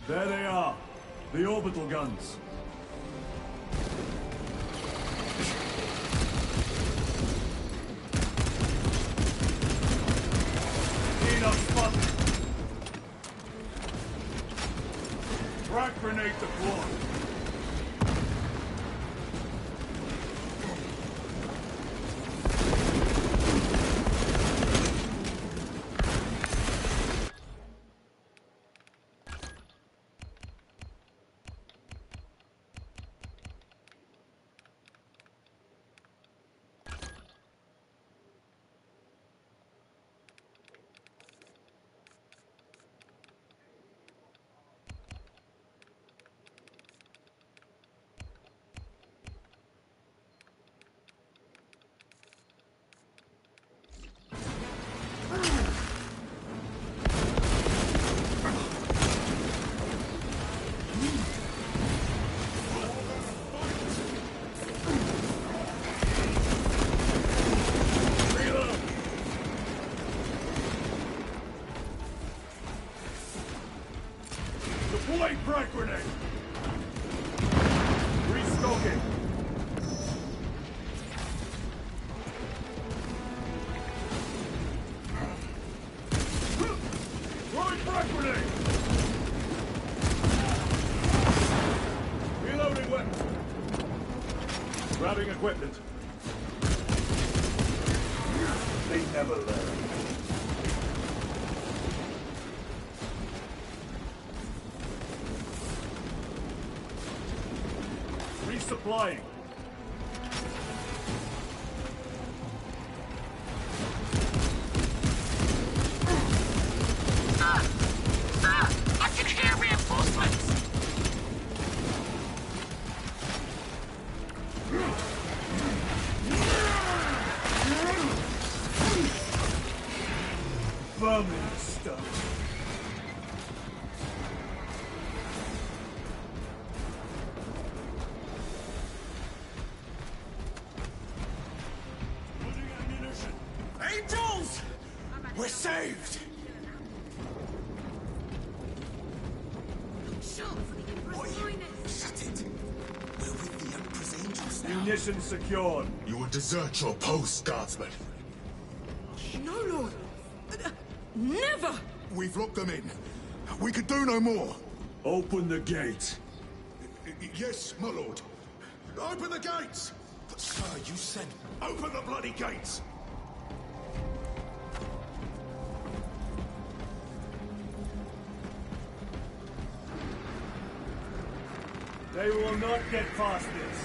There they are. The orbital guns. Enough spotted. Frag grenade deployed. Deploy frag grenade! Restocking! Throwing frag grenade! Reloading weapon! Grabbing equipment. They never learn. Resupplying. I can hear reinforcements! Vermin stuff. Angels! We're saved! Shut it. We're with the Emperor's angels now. Munitions secured. You will desert your post, guardsman. No, Lord. Never! We've locked them in. We can do no more. Open the gate. Yes, my lord. Open the gates! But sir, you said... Open the bloody gates! They will not get past this.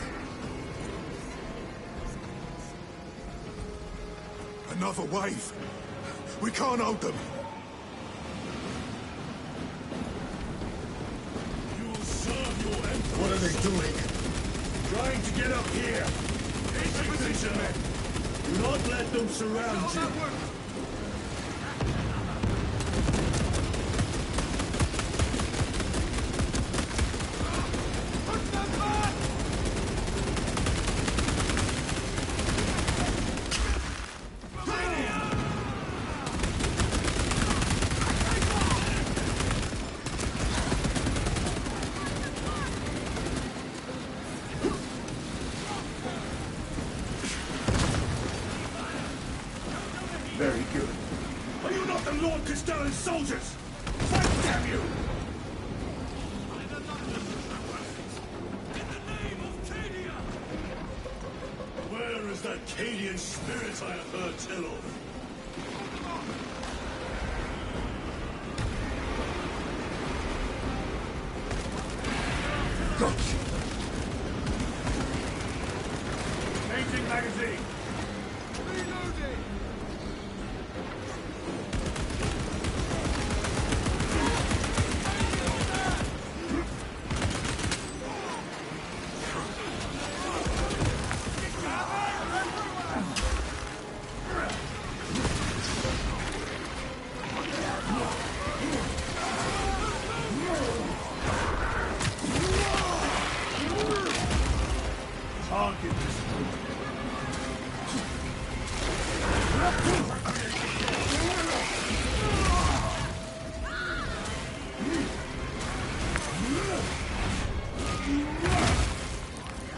Another wave. We can't hold them. You will serve your emperor. What are they doing? Trying to get up here. Into position, men. Do not let them surround you. Very good. Are you not the Lord Castellan's soldiers? Fight, damn you! Where is that Cadian spirit I have heard tell of? Gotcha! Changing magazine! Reloading! Target destroyed.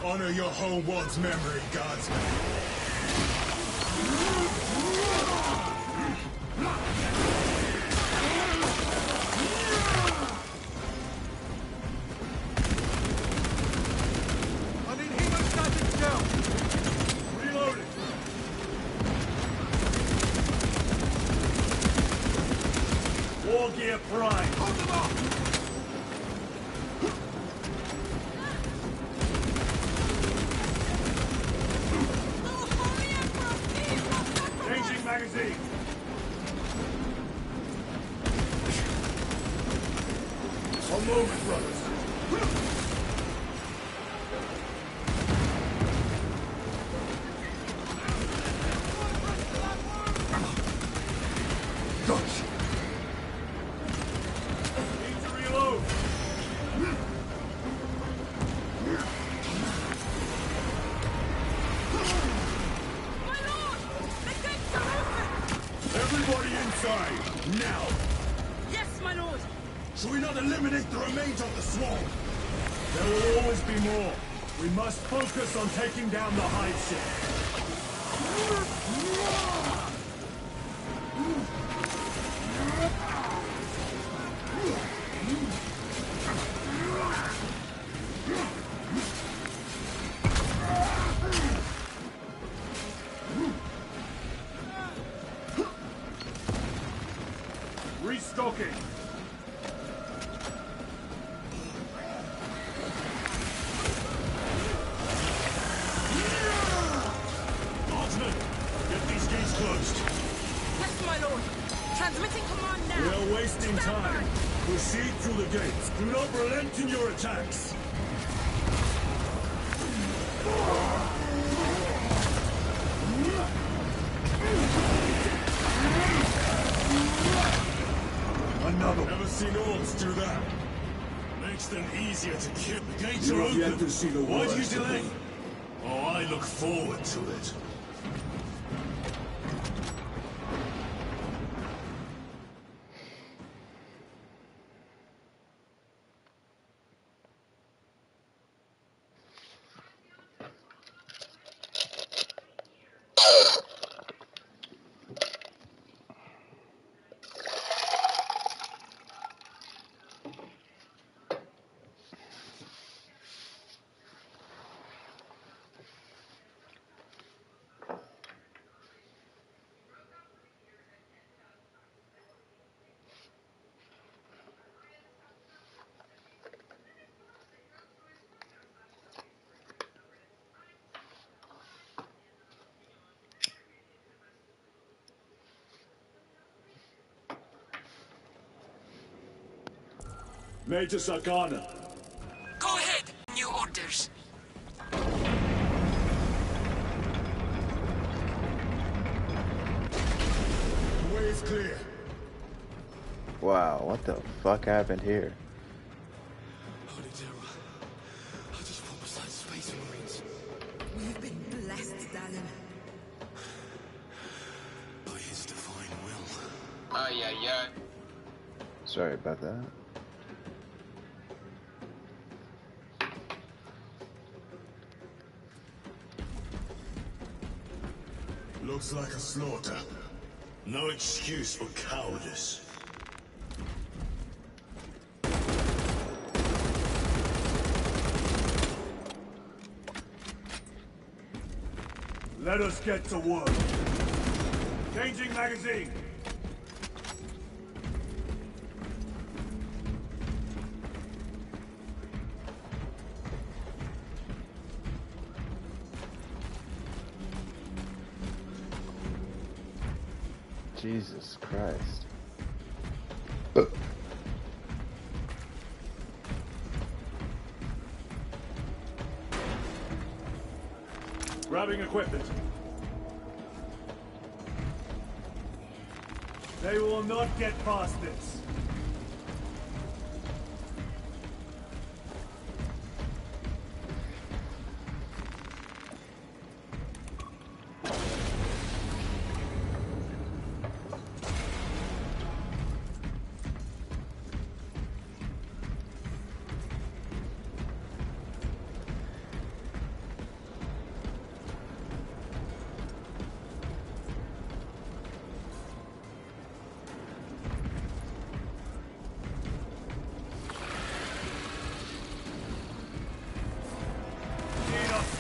Honor your home world's memory, Guardsman. I need hemostatic gel. Reloading. War gear prime. Hold them off. Changing magazine. One moment, brothers. Need to reload. My lord! The gates are open! Everybody inside, now! Yes, my lord! Should we not eliminate the remains of the swarm? There will always be more. We must focus on taking down the hive ship. Restocking. Guardsmen, get these gates closed. Yes, my lord! Transmitting command now! We are wasting Stand time. by. Proceed through the gates. Do not relent in your attacks. Another. Never seen orcs do that. Makes them easier to kill. The gates You are have open. yet to see the Why do you worst of delay? them. Oh, I look forward to it. Major Sakana. Go ahead! New orders! The way is clear. Wow, what the fuck happened here? Holy terror. I just fought beside Space Marines. We've been blessed, darling. By his divine will. Ay, ay, ay. Sorry about that. Looks like a slaughter. No excuse for cowardice. Let us get to work. Changing magazine. Jesus Christ. Grabbing equipment. They will not get past this.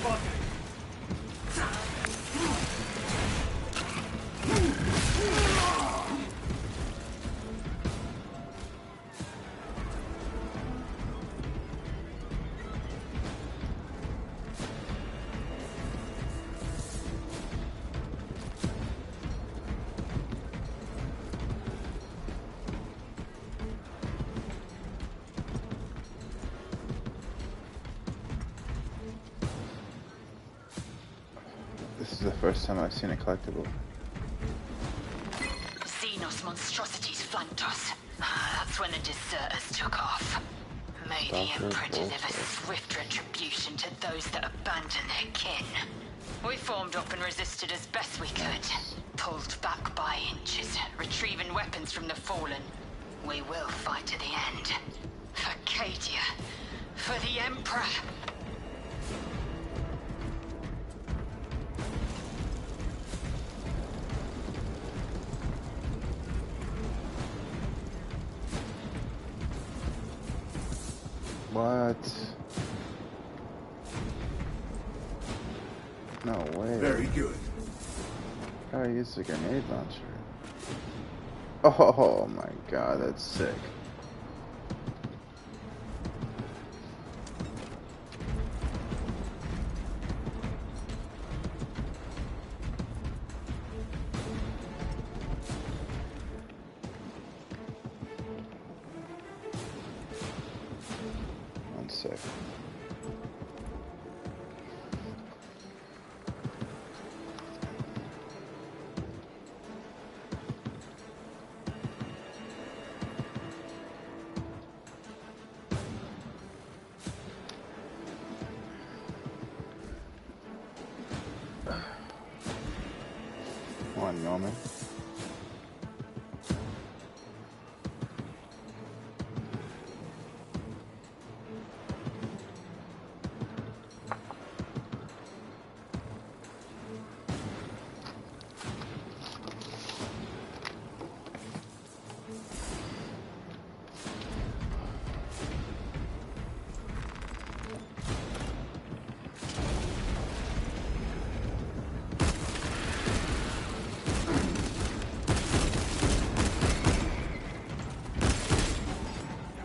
bucket. This is the first time I've seen a collectible. Xenos monstrosities flanked us. That's when the deserters took off. May the Emperor deliver swift retribution to those that abandon their kin. We formed up and resisted as best we could. Pulled back by inches, retrieving weapons from the fallen. We will fight to the end. For Cadia. For the Emperor. What? No way. Very good. Oh, I used a grenade launcher. Oh my god, that's sick. One sec. One moment.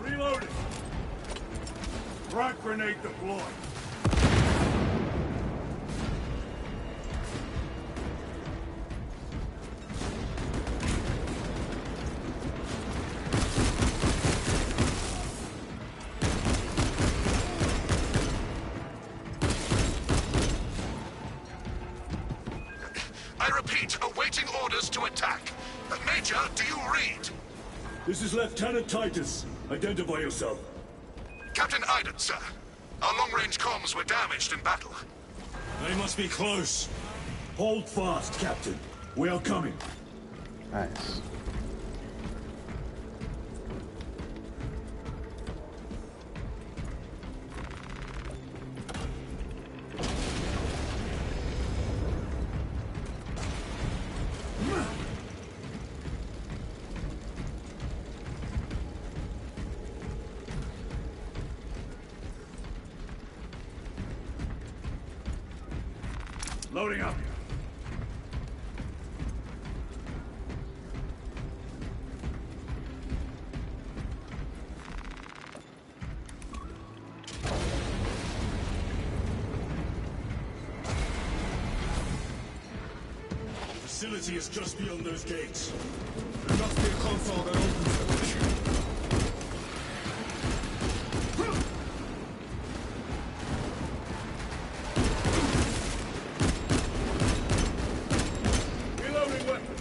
Reloading. Frag grenade deployed. I repeat, awaiting orders to attack. Major, do you read? This is Lieutenant Titus. Identify yourself. Captain Iden, sir. Our long-range comms were damaged in battle. They must be close. Hold fast, Captain. We are coming. Nice. Loading up. The facility is just beyond those gates. There must be a console that opens it. Reloading weapon.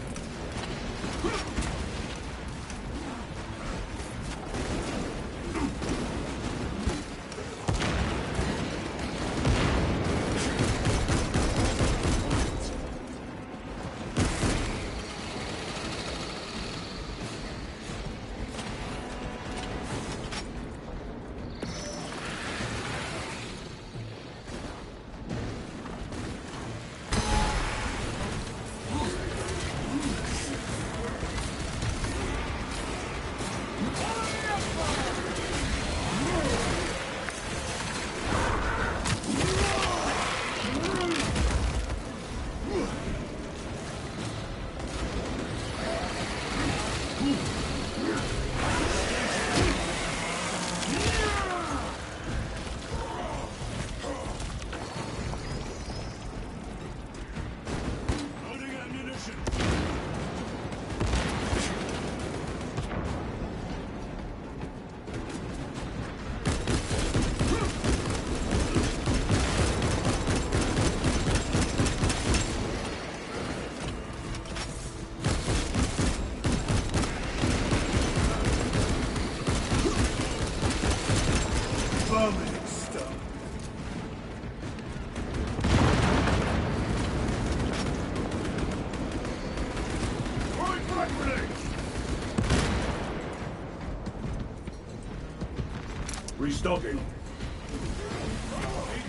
Restocking. Need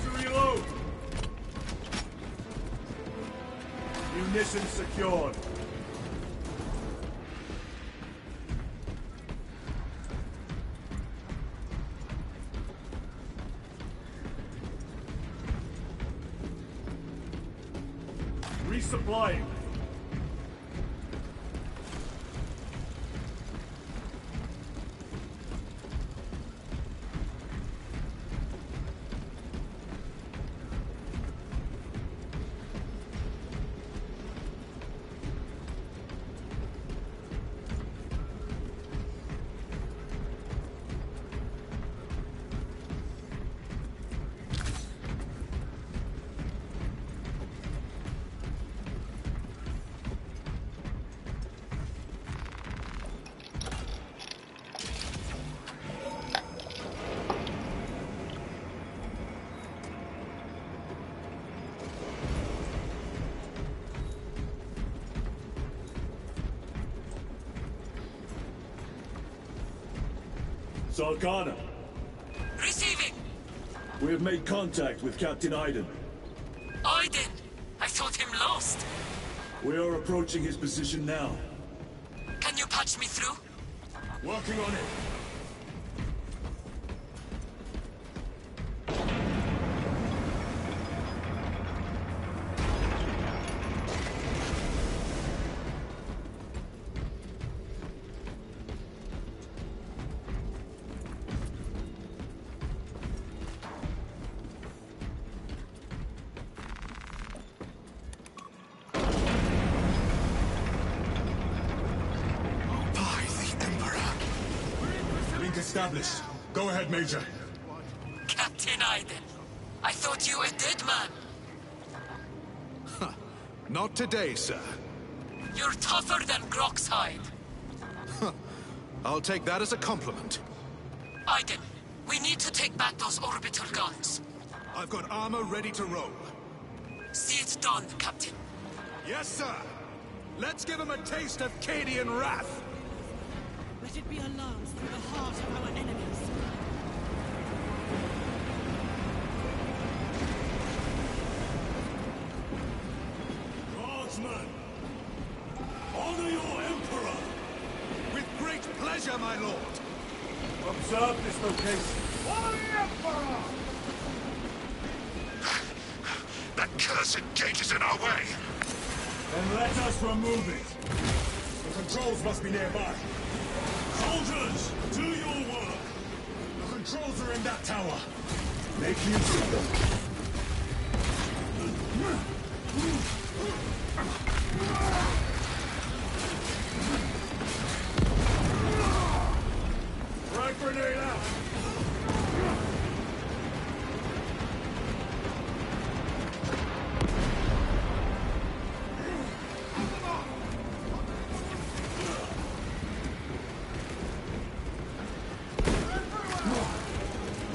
to reload. Munitions secured. Resupplying. Zarkana, Receiving! we have made contact with Captain Iden. Iden! I thought him lost. We are approaching his position now. Can you patch me through? Working on it. Established. Go ahead, Major. Captain Iden, I thought you a dead man. Not today, sir. You're tougher than Grok's hide. I'll take that as a compliment. Iden, we need to take back those orbital guns. I've got armor ready to roll. See it done, Captain. Yes, sir. Let's give him a taste of Cadian wrath. Let it be a lance through the heart of our enemies. Guardsman! Honor your Emperor! With great pleasure, my lord. Observe this location. Honor the Emperor! That cursed gate is in our way. Then let us remove it. The controls must be nearby. Soldiers, do your work. The controls are in that tower. Make use of them. Frag grenade out.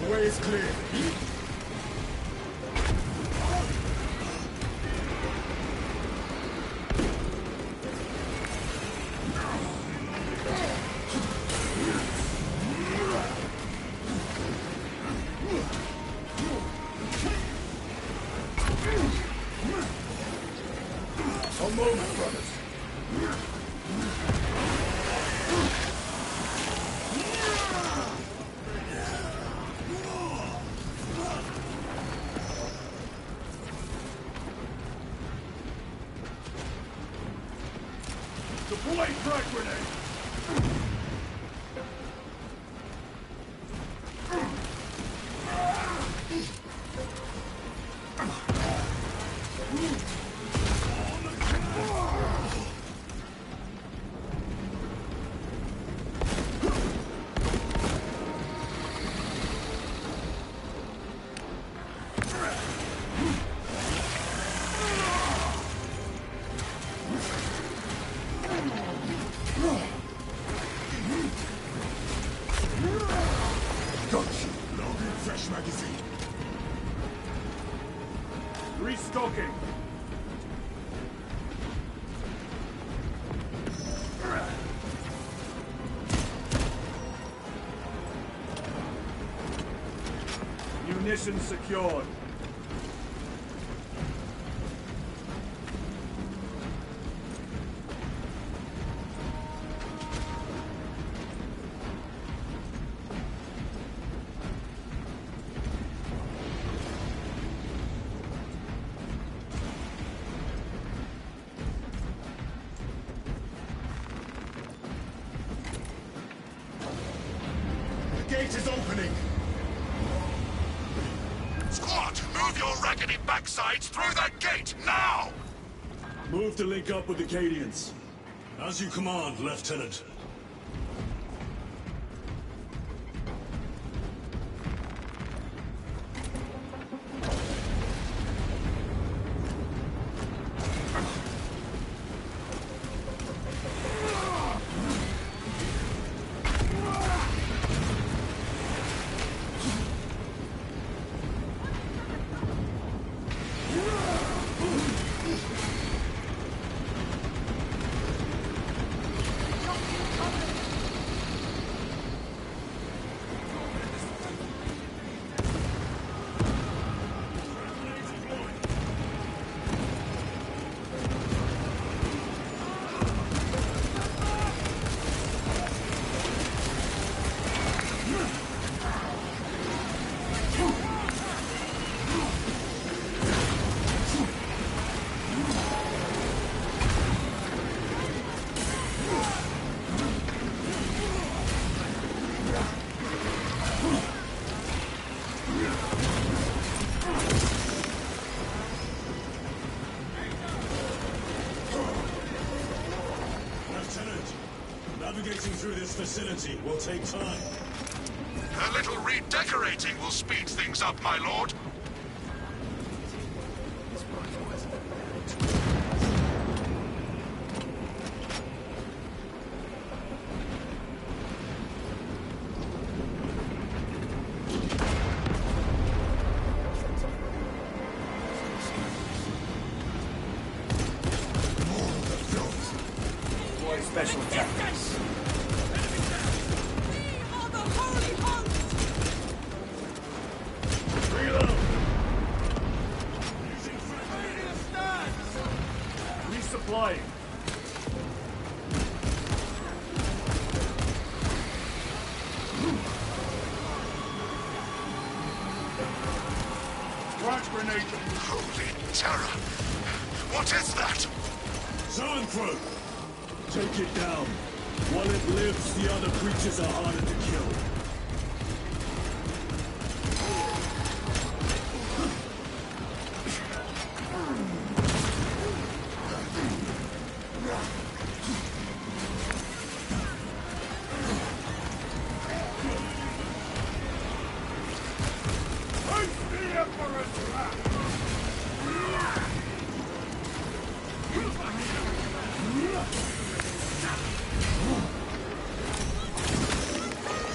The way is clear. A moment, brothers. Deploy frag grenade! Fresh magazine. Restocking. Munitions secured. The gate is opening. Squad, move your raggedy backsides through that gate, now! Move to link up with the Cadians. As you command, Lieutenant. Navigating through this facility will take time. A little redecorating will speed things up, my lord. Special attack. Reload. Resupplying. Crash grenade. Holy terror! What is that? Zoanthrope. Take it down. While it lives, the other creatures are harder to kill.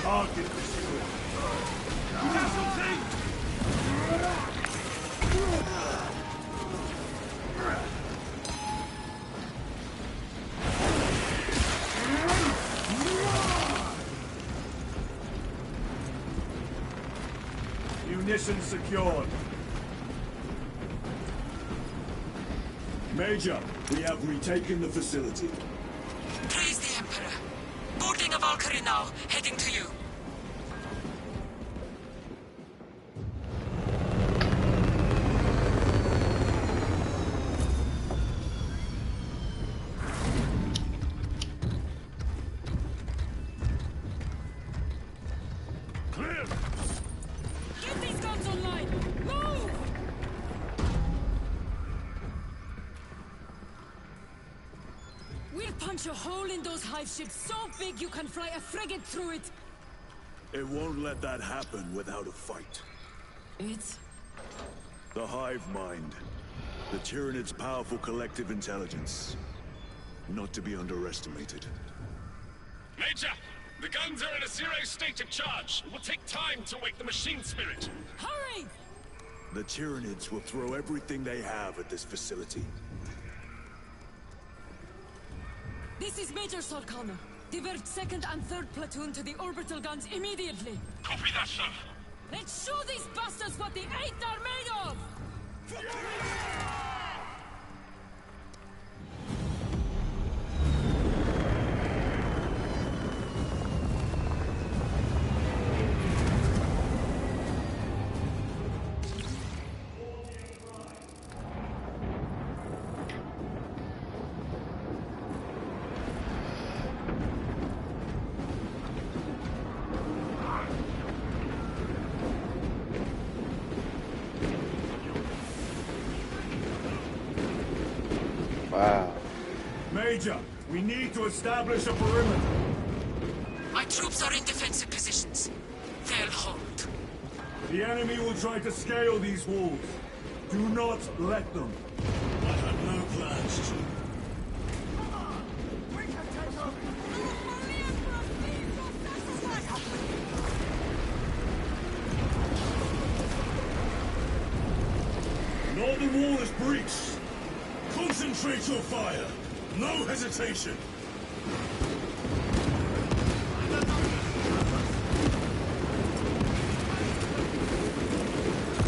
Target destroyed. Casualty! Munitions secured. Major, we have retaken the facility. Praise the Emperor. Boarding a Valkyrie now, heading to you. Clear! Get these guns online! Move! We'll punch a hole in those hive ships so big you can fly a frigate through it! It won't let that happen without a fight. It's... The hive mind. The Tyranids' powerful collective intelligence. Not to be underestimated. Major! The guns are in a zero state of charge. It will take time to wake the machine spirit. Hurry! The Tyranids will throw everything they have at this facility. This is Major Sarkana. Divert 2nd and 3rd platoon to the orbital guns immediately. Copy that, sir. Let's show these bastards what the 8th are made of! Wow. Major, we need to establish a perimeter. My troops are in defensive positions. They'll hold. The enemy will try to scale these walls. Do not let them. I have no plans to. Northern wall is breached. Concentrate your fire. No hesitation.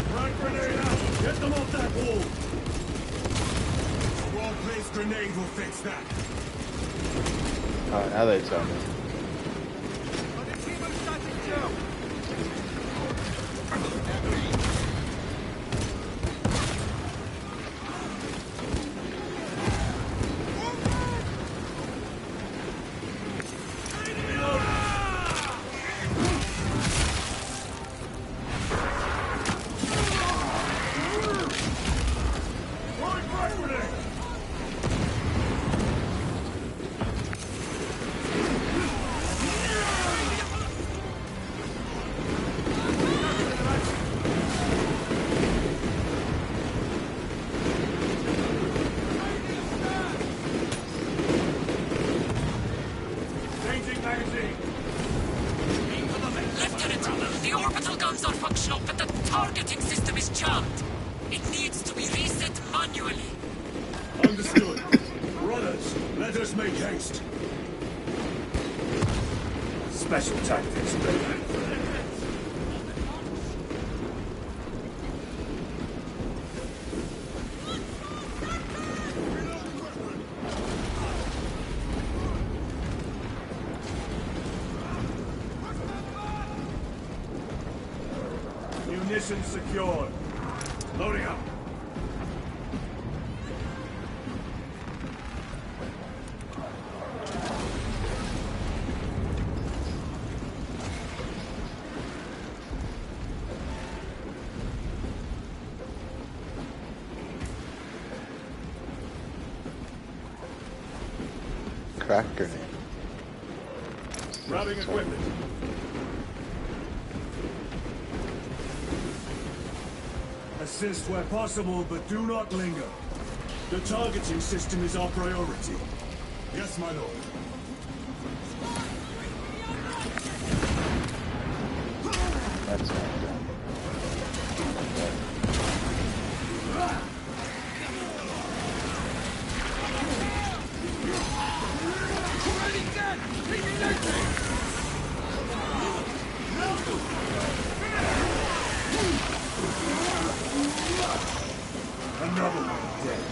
Frag grenade out. Get them off that wall. A well-placed grenade will fix that. Oh, now they tell me. Lieutenant, the orbital guns are functional, but the targeting system is jammed. It needs to be reset manually. Understood. Brothers, let us make haste. Special tactics, baby. Munitions secured. Loading up. Crack grenade. Grabbing equipment. Assist where possible, but do not linger. The targeting system is our priority. Yes, my lord. That's not done. Another one dead.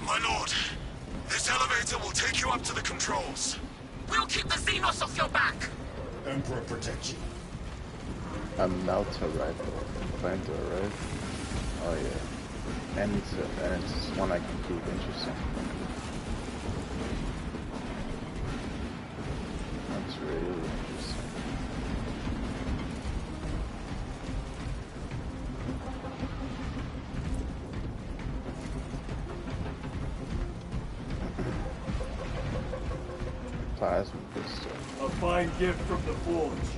My lord, this elevator will take you up to the controls. We'll keep the Xenos off your back. Emperor protect you. A melter rifle. Flamethrower, right? Oh yeah. And it's one I can keep. Interesting. That's really interesting. Plasma pistol. A fine gift from the forge.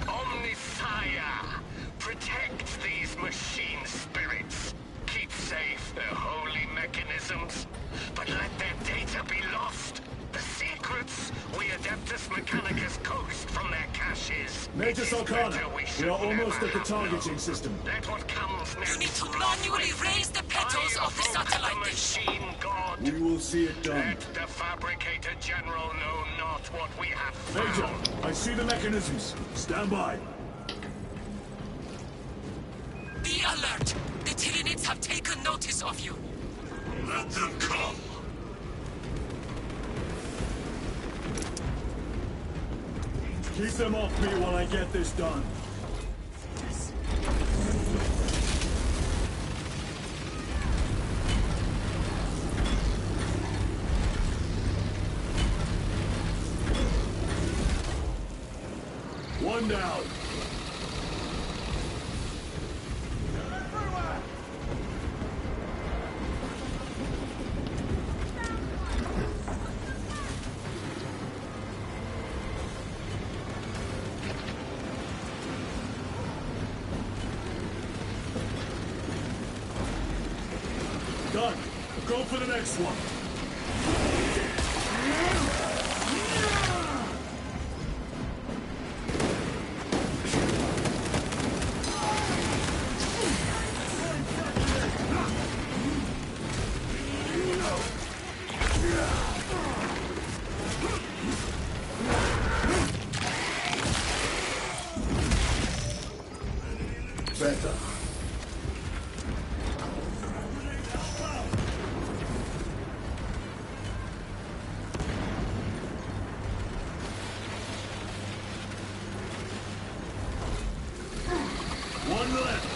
Omnisire! Protect these machine spirits. Keep safe their holy mechanisms. But let their data be lost. The secrets we Adeptus Mechanicus coaxed from their caches. Major Salkana, we are almost at the targeting system. Let what comes next. You need to manually raise the petals of the satellite dish. Machine God. We will see it done. Let the Fabricator General know not what we have Major, found. I see the mechanisms. Stand by. Be alert. The Tyranids have taken notice of you. Let them come. Keep them off me while I get this done. One down. Done. Go for the next one. Better. One left.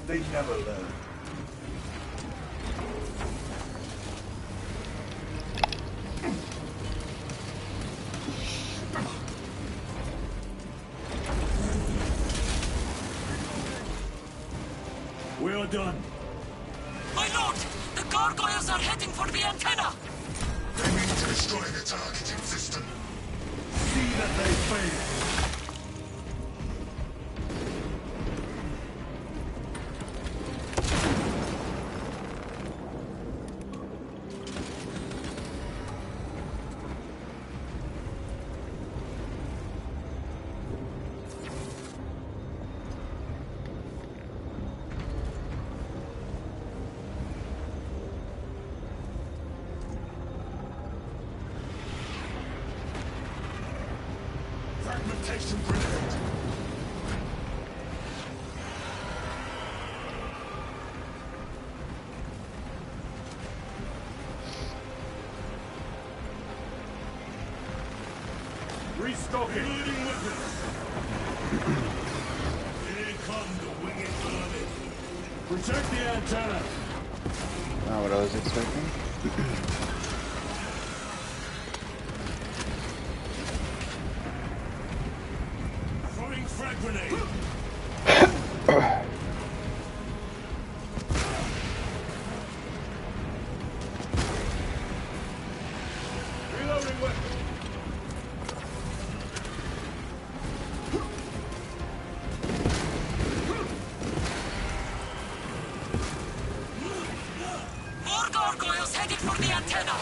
They never learn. We are done. My lord, the gargoyles are heading for the antenna. They mean to destroy the targeting system. See that they fail. Fragmentation grenade. Restocking. Loading weapons. Here come the winged vermin. Protect the antenna. Not what I was expecting. Throwing frag grenade. Reloading weapon. More gargoyles headed for the antenna.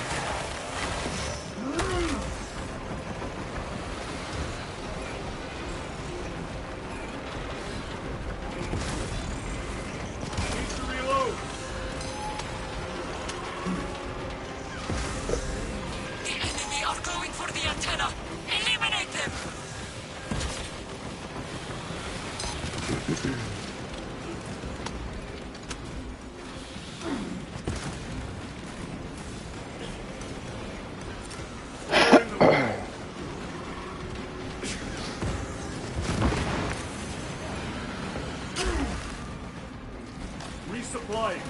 Need to reload. The enemy are going for the antenna. Eliminate them. Resupplying.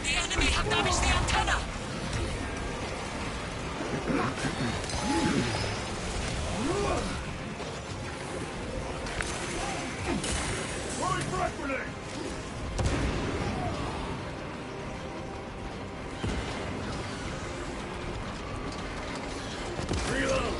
The enemy have damaged the antenna! Throwing frag grenade! Reload!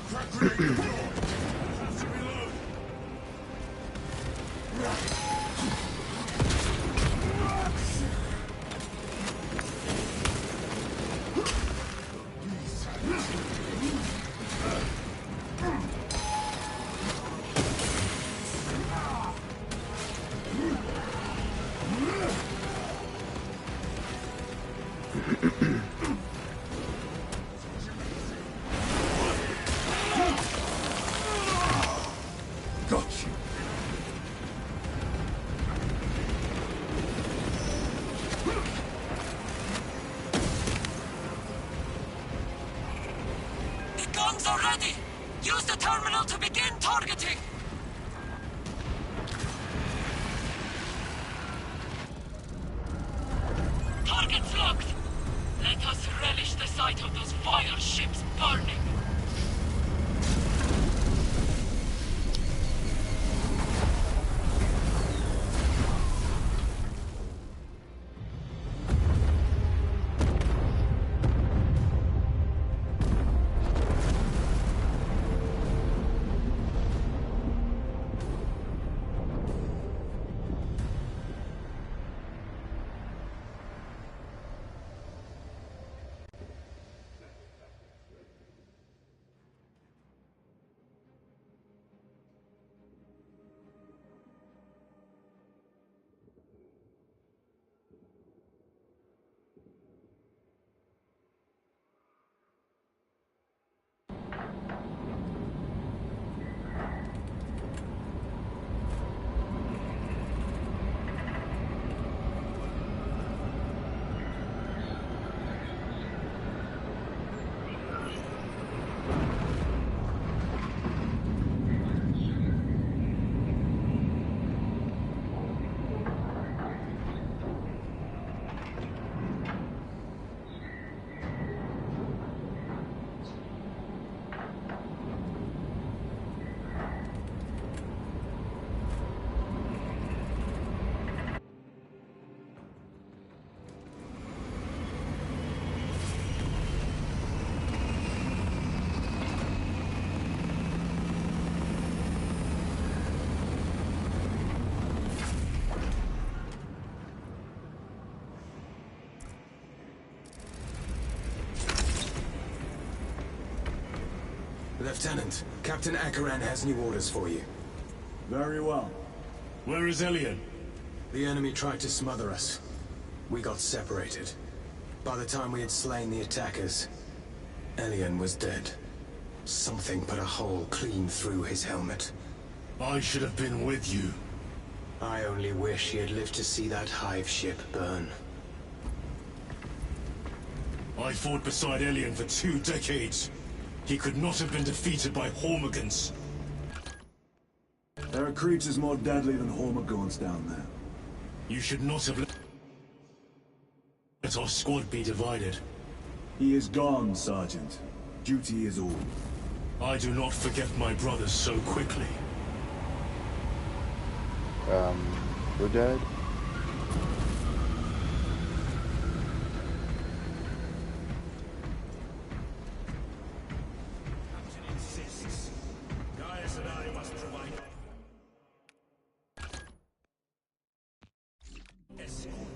Frag grenade deployed! Have to reload! Got you! The guns are ready! Use the terminal to begin targeting! Targets locked! Let us relish the sight of those vile ships burning! Lieutenant, Captain Akaran has new orders for you. Very well. Where is Elian? The enemy tried to smother us. We got separated. By the time we had slain the attackers, Elian was dead. Something put a hole clean through his helmet. I should have been with you. I only wish he had lived to see that hive ship burn. I fought beside Elian for 2 decades. He could not have been defeated by Hormagaunts. There are creatures more deadly than Hormagaunts down there. You should not have let our squad be divided. He is gone, Sergeant. Duty is all. I do not forget my brothers so quickly. Who died?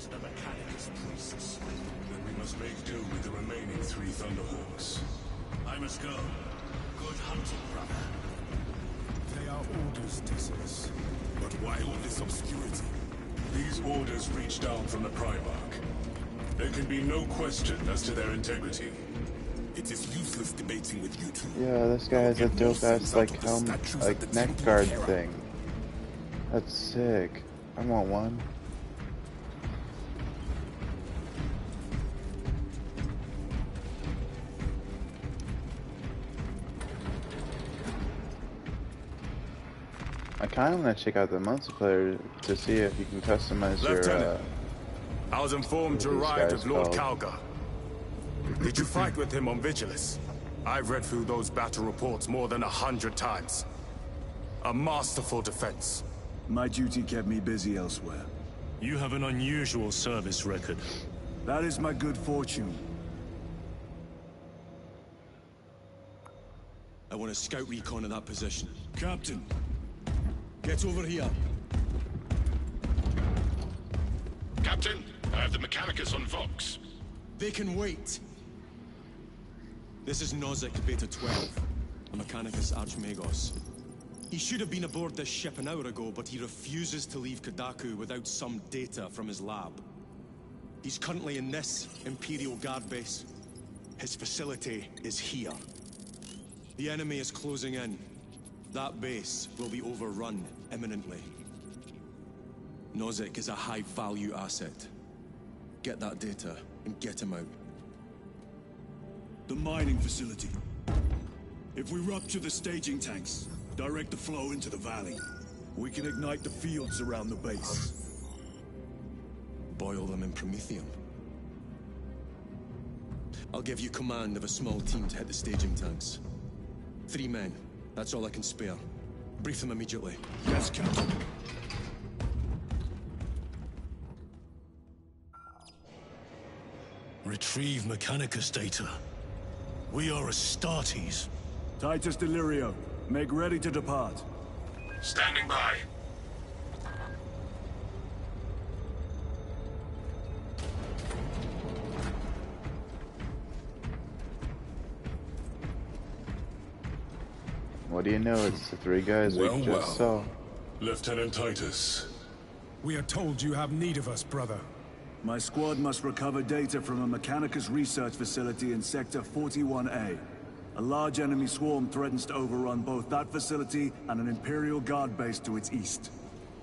to the Mechanicus priests. Then we must make do with the remaining 3 Thunderhawks. I must go. Good hunting, brother. They are orders, Decius. But why all this obscurity? These orders reach down from the Primarch. There can be no question as to their integrity. It is useless debating with you two. Yeah, this guy has a dope ass like helmet, like neck guard thing. That's sick. I want one. I kind of want to check out the multiplayer to see if you can customize Lieutenant, I was informed you arrived with Lord Calgar. Did you fight with him on Vigilus? I've read through those battle reports more than 100 times. A masterful defense. My duty kept me busy elsewhere. You have an unusual service record. That is my good fortune. I want a scout recon of that position. Captain, Get over here. Captain, I have the Mechanicus on Vox. They can wait. This is Nozick Beta 12, a Mechanicus Archmagos. He should have been aboard this ship an hour ago, but he refuses to leave Kadaku without some data from his lab. He's currently in this Imperial Guard base. His facility is here. The enemy is closing in. That base will be overrun imminently. Nozick is a high-value asset. Get that data and get him out. The mining facility. If we rupture the staging tanks, direct the flow into the valley, we can ignite the fields around the base. Boil them in promethium. I'll give you command of a small team to hit the staging tanks. 3 men. That's all I can spare. Brief them immediately. Yes, Captain. retrieve Mechanicus data. We are Astartes. Titus Delirio, make ready to depart. Standing by. What do you know? It's the 3 guys we just saw. Lieutenant Titus. We are told you have need of us, brother. My squad must recover data from a Mechanicus research facility in Sector 41A. A large enemy swarm threatens to overrun both that facility and an Imperial Guard base to its east.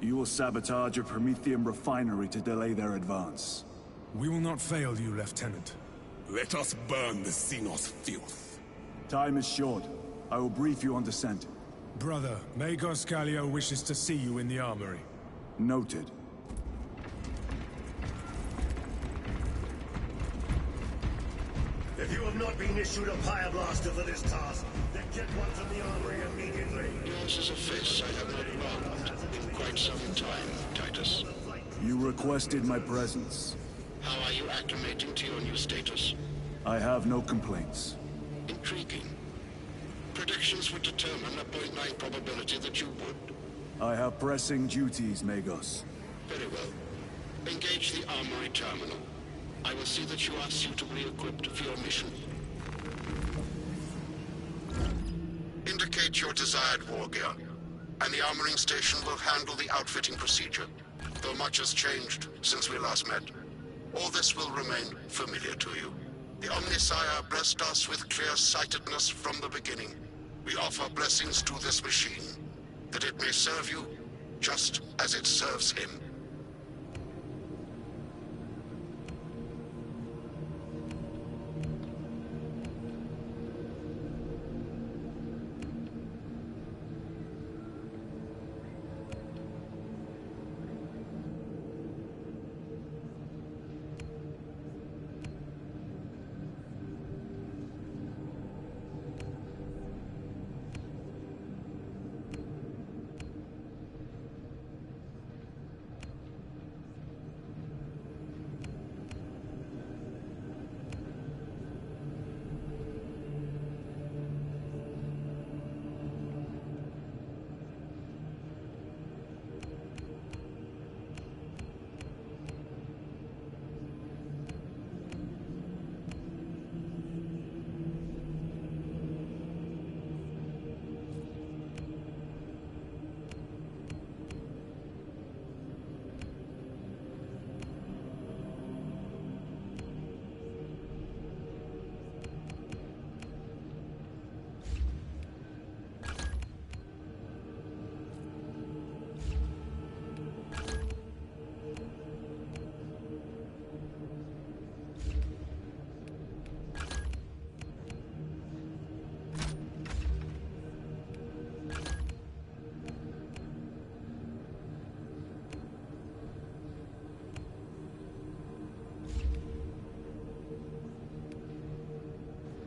You will sabotage a Promethium refinery to delay their advance. We will not fail you, Lieutenant. Let us burn the Xenos filth. Time is short. I will brief you on descent. Brother, Magos Gallio wishes to see you in the armory. Noted. If you have not been issued a fire blaster for this task, then get one from the armory immediately. Yours is a face I have not marked in quite some time, Titus. You requested my presence. How are you acclimating to your new status? I have no complaints. Intriguing. Predictions would determine a 0.9 probability that you would. I have pressing duties, Magos. Very well. Engage the armory terminal. I will see that you are suitably equipped for your mission. Indicate your desired war gear, and the armoring station will handle the outfitting procedure, though much has changed since we last met. All this will remain familiar to you. The Omnisire blessed us with clear-sightedness from the beginning. We offer blessings to this machine, that it may serve you just as it serves him.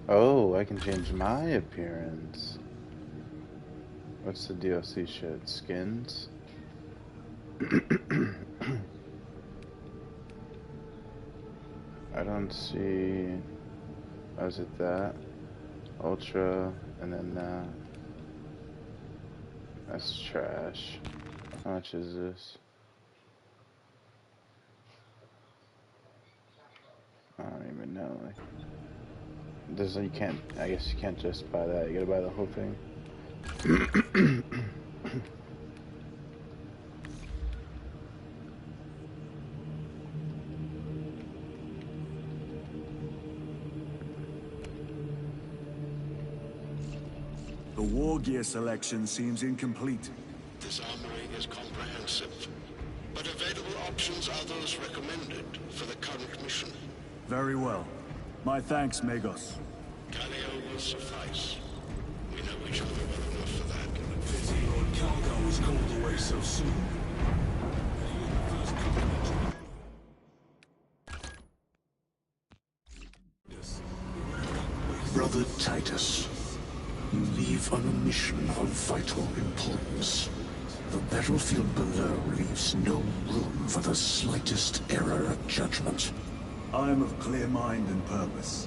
Oh, I can change my appearance. What's the DLC shit? Skins? I don't see... Oh, is it that? Ultra, and then that. That's trash. How much is this? I don't even know. Like, you can't. I guess you can't just buy that. You gotta buy the whole thing. The war gear selection seems incomplete. This armory is comprehensive, but available options are those recommended for the current mission. Very well. My thanks, Magos. Calio will suffice. We know each other well enough for that. Pity Lord Calgar was called away so soon. Brother Titus, you leave on a mission of vital importance. The battlefield below leaves no room for the slightest error of judgment. I am of clear mind and purpose.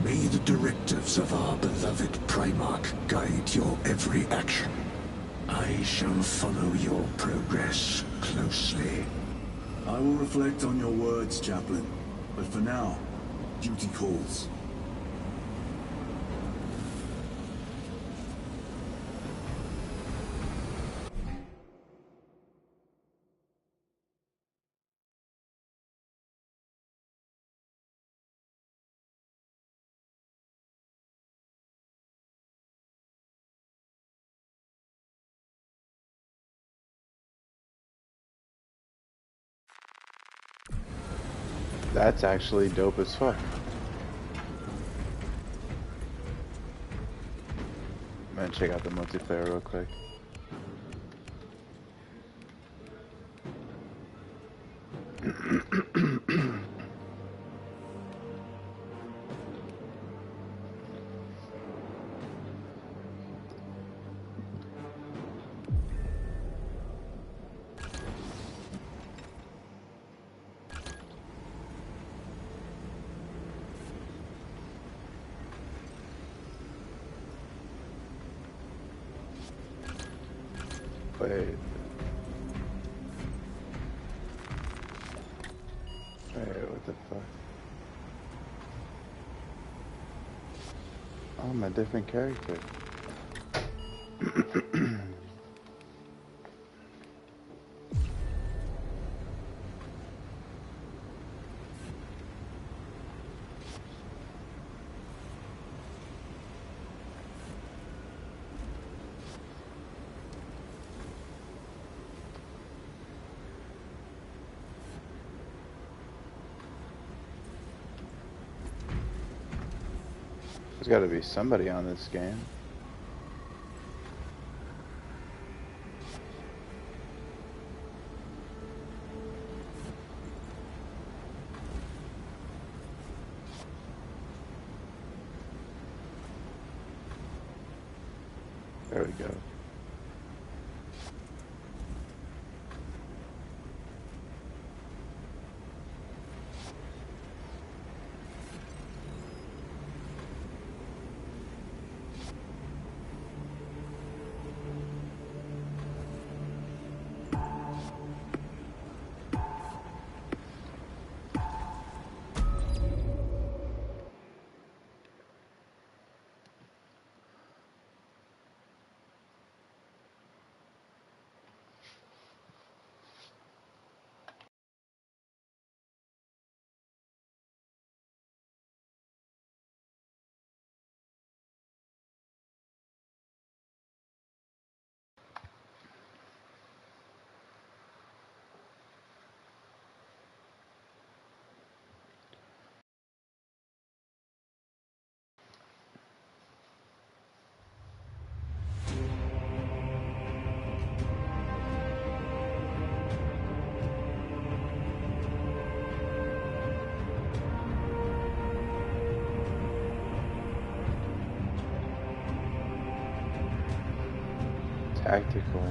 May the directives of our beloved Primarch guide your every action. I shall follow your progress closely. I will reflect on your words, Chaplain. But for now, duty calls. That's actually dope as fuck. I'm gonna check out the multiplayer real quick. Wait, what the fuck? Oh, I'm a different character. There's got to be somebody on this game. There we go. Tactical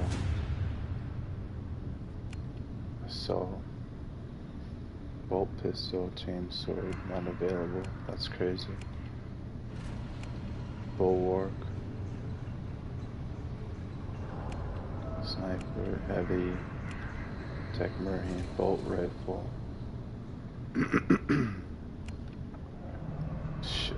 assault. Bolt pistol, chainsword, not available. That's crazy. Bulwark. Sniper, heavy, tech marine, bolt rifle. Shit.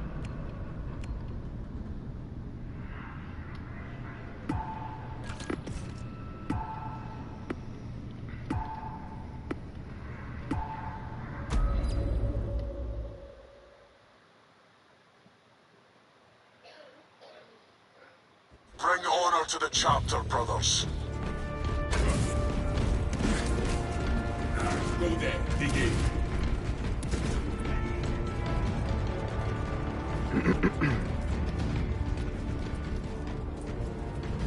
Bring honor to the chapter, brothers. Go there, dig in.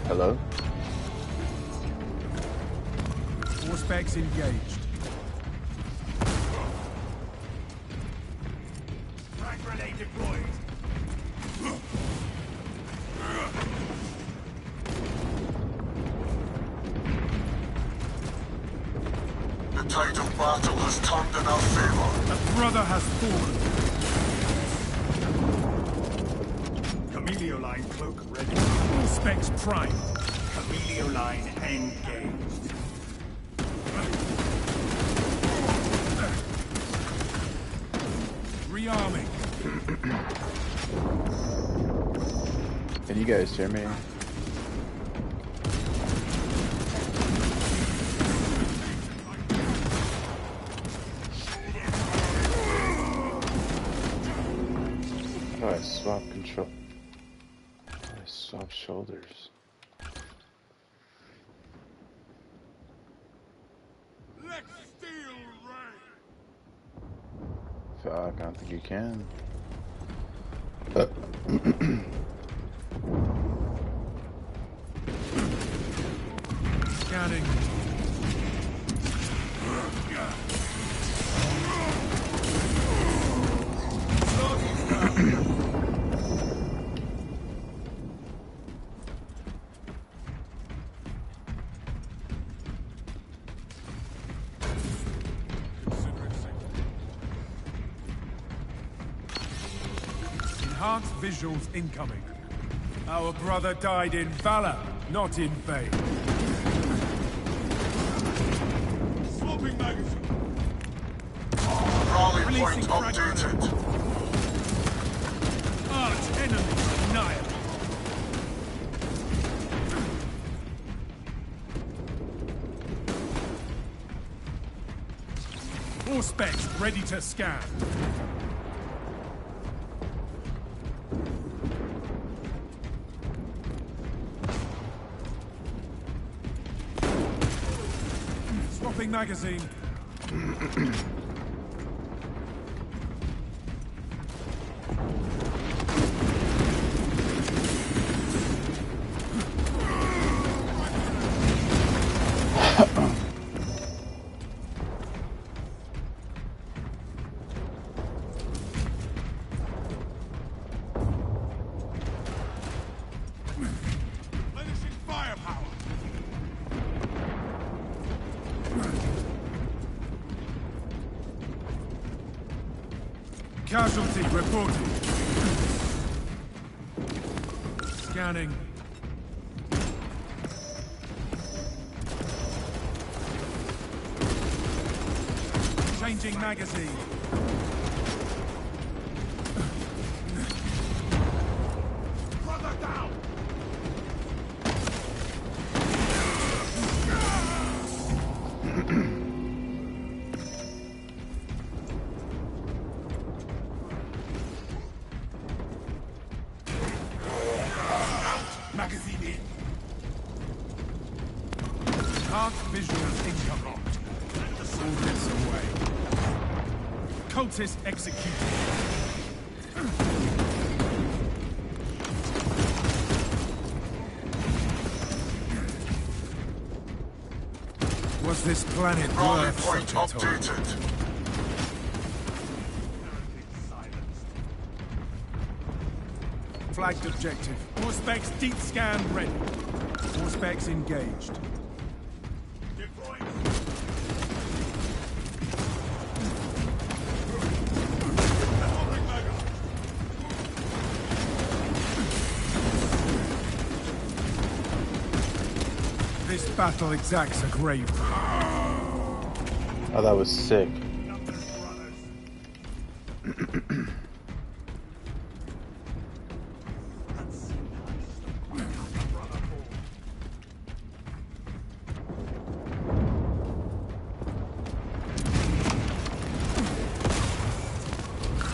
Hello? Four specs engaged. Frag grenade deployed. The tide of battle has turned in our favor. A brother has fallen. Camelio line cloak ready. All specs prime. Camelio line engaged. Rearming. Can you guys hear me? How do I swap control? How do I swap shoulders? Let's steal rain. Fuck, I don't think you can. Scanning. Enhanced visuals incoming. Our brother died in valor, not in vain. Swapping magazine. Rally Releasing point updated. Arch enemy annihilated. All specs ready to scan. Swapping magazine. Replenishing firepower. Casualty reported. Scanning. Changing magazine. Brother down. Magazine in. Enhanced visuals incoming. Orders away. Cultist executed. Was this planet Rally worth point such a toll? updated. Flagged objective. All specs deep scan ready. All specs engaged. This battle exacts a grave. Oh, that was sick.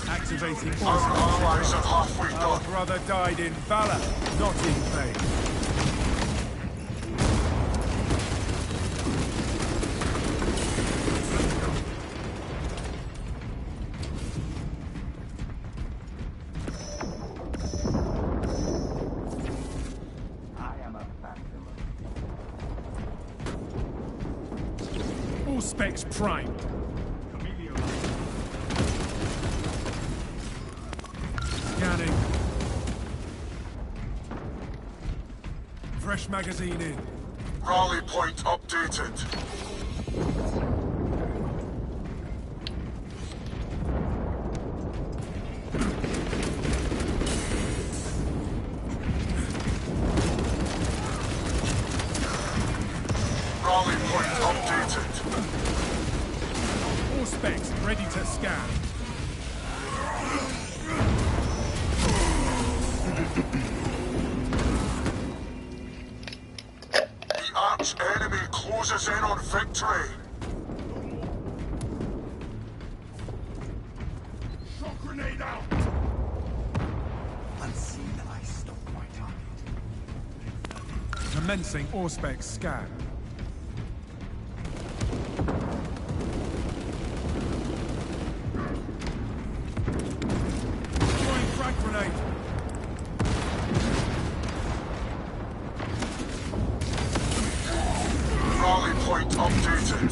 Activating our allies are halfway done. Our brother died in valor, not in vain. All specs primed. Scanning. Fresh magazine in. Rally point updated. Rally point updated. All specs ready to scan. The arch enemy closes in on victory. Shock grenade out! Unseen, I stopped my target. Commencing Auspex scan. Deploying frag grenade. Rally point updated.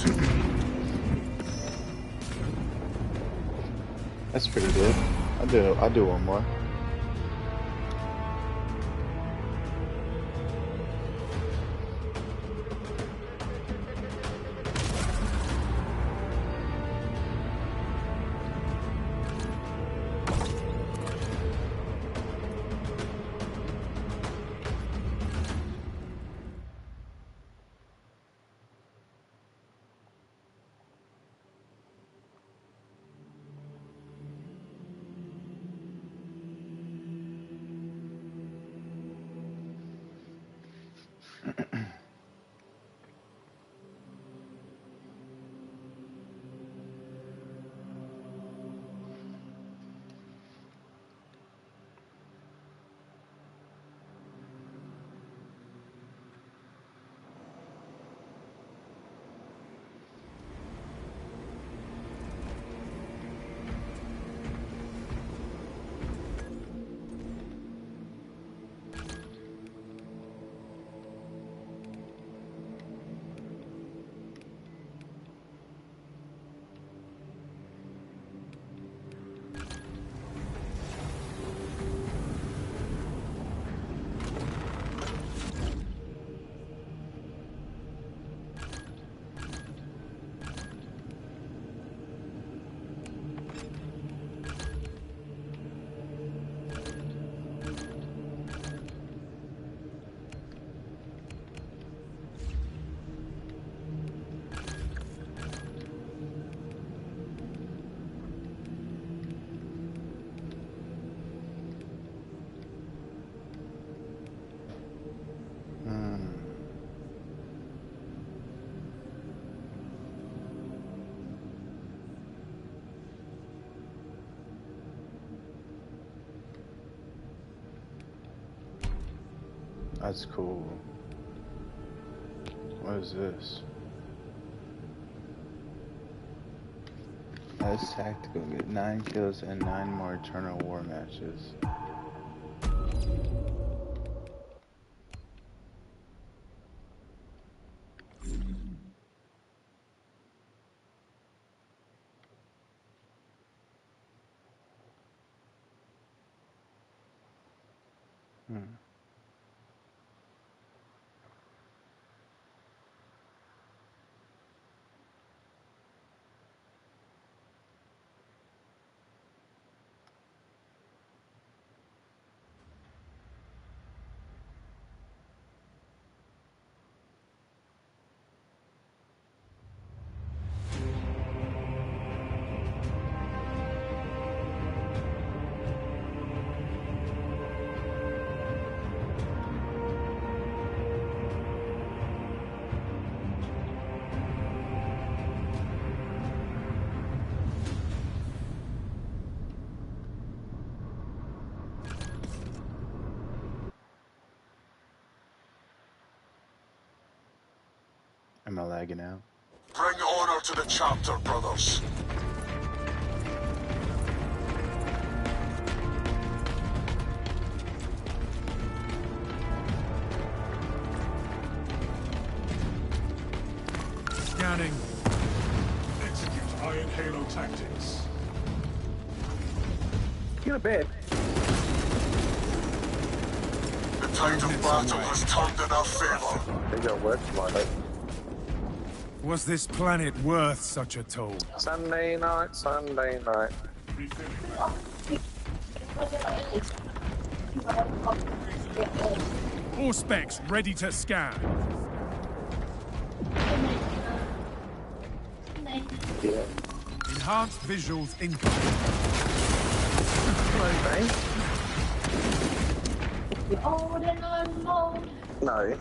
That's pretty good. I'll do one more. That's cool. What is this? As tactical, get 9 kills and 9 more Eternal War matches. Am I lagging out? Bring order to the chapter, brothers. Scanning. Execute Iron Halo tactics. Get a bed. The tide of battle has turned in our favor. They got work tomorrow. Was this planet worth such a toll? Sunday night, Sunday night. All specs ready to scan. Yeah. Enhanced visuals incoming. Hello, mate. You're old and I'm old. No.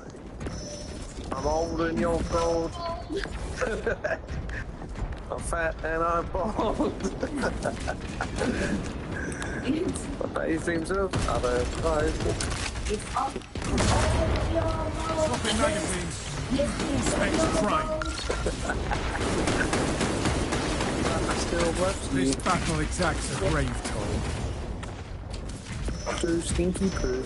I'm old and you're gold. I'm fat and I'm bald. My face seems to have other eyes. Swapping magazines. All specs prime. Still works. This battle exacts a grave toll. Too stinky poo.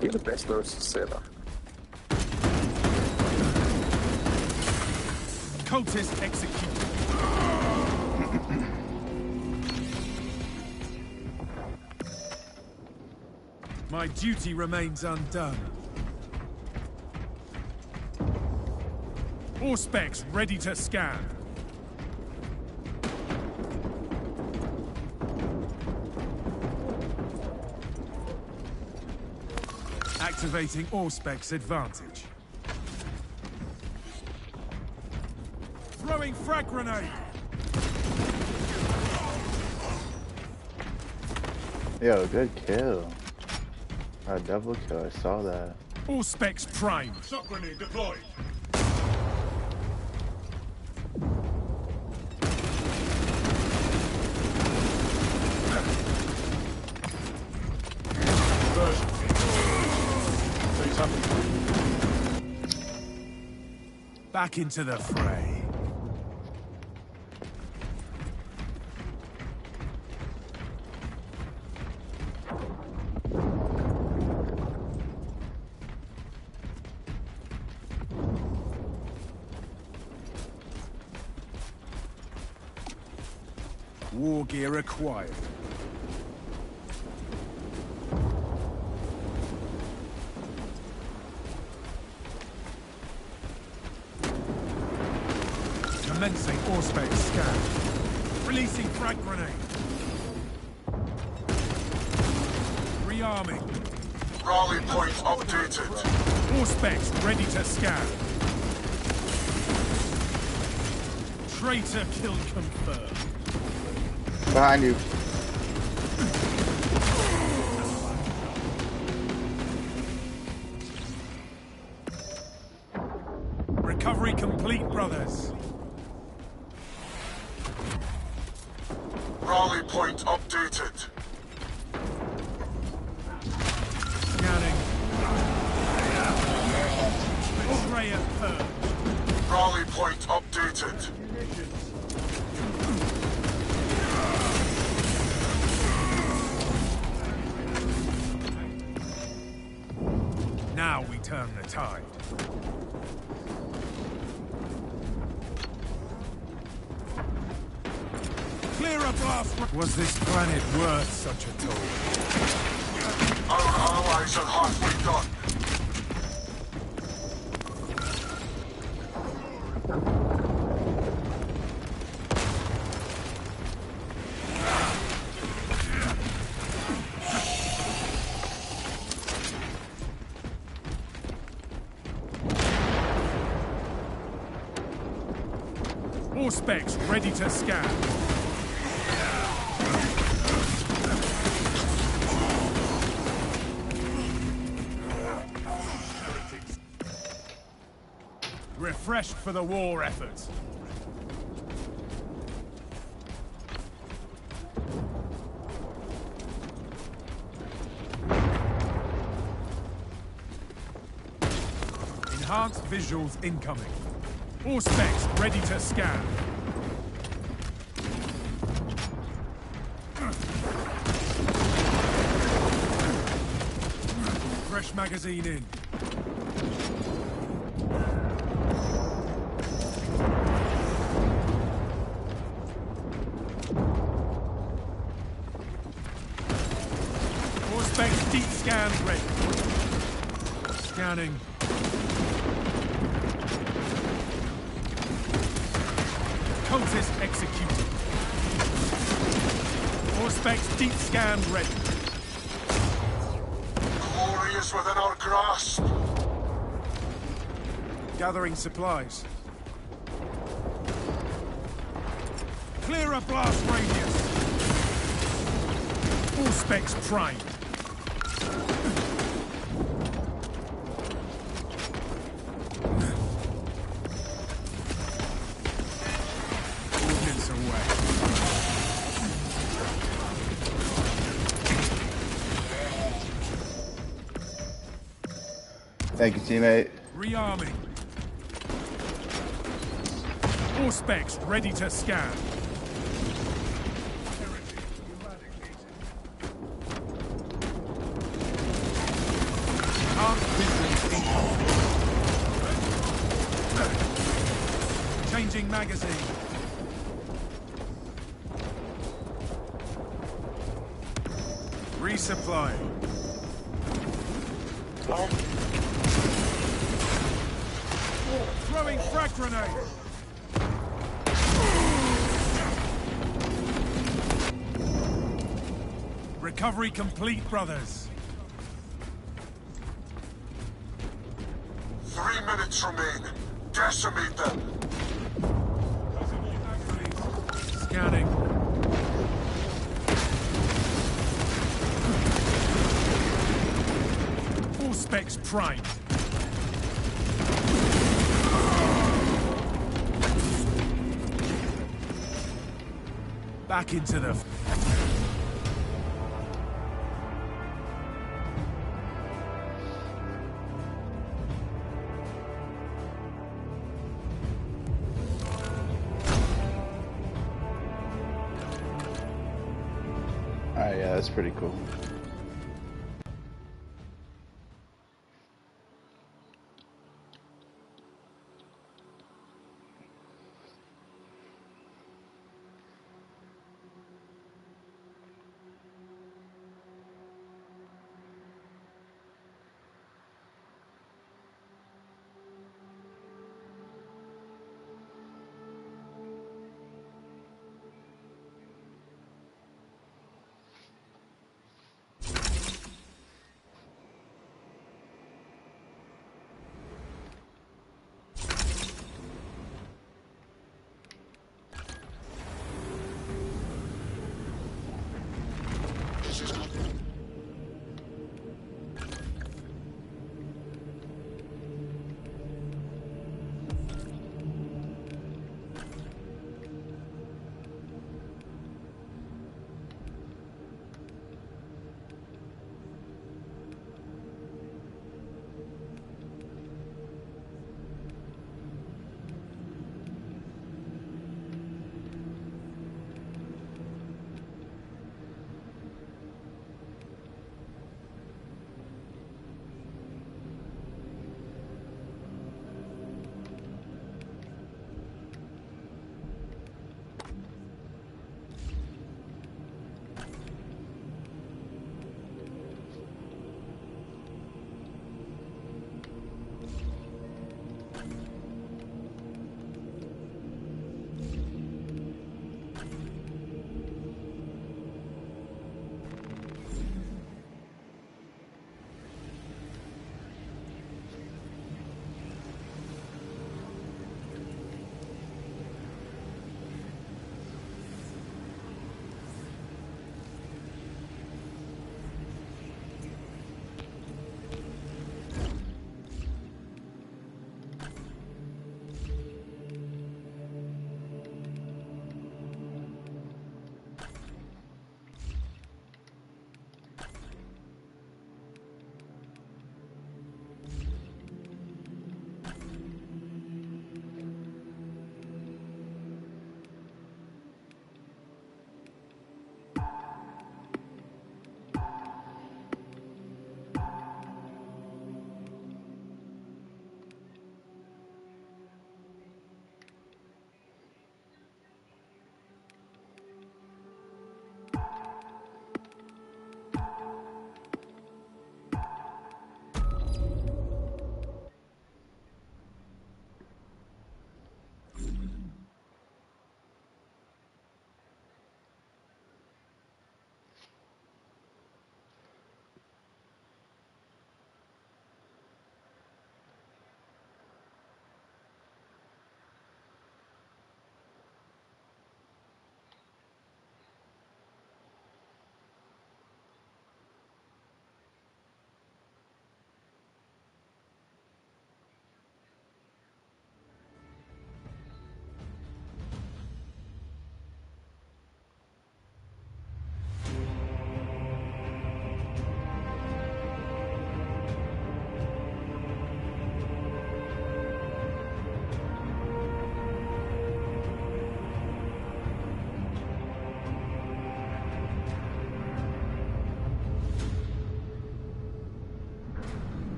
You're the best lyricist ever. Cultist executed. My duty remains undone. All specs ready to scan. Activating all specs advantage. Throwing frag grenade. Yo, good kill. A double kill, I saw that. All specs prime. Shock grenade deployed. Back into the fray. War gear acquired. Commencing Auspex scan. Releasing frag grenade. Rearming. Rally point updated. Auspex ready to scan. Traitor kill confirmed. Behind you. Recovery complete, brothers. Rally point updated. Scanning. Betrayer purged. Rally point updated. Now we turn the tide. Clear a blast. Was this planet worth such a toll? Our allies are halfway done. All specs ready to scan. Refreshed for the war effort. Enhanced visuals incoming. All specs ready to scan. Fresh magazine in. All specs deep scan ready. Scanning. Cultist executed. All specs deep scan ready. Glory is within our grasp. Gathering supplies. Clear a blast radius. All specs primed. Ordnance away. Thank you, teammate. Rearming. All specs ready to scan. Enhanced visuals incoming. Changing magazine. Resupply. Throwing frag grenade. Recovery complete, brothers. 3 minutes remain. Decimate them. Scanning. All specs primed. Back into the... Alright, yeah, that's pretty cool.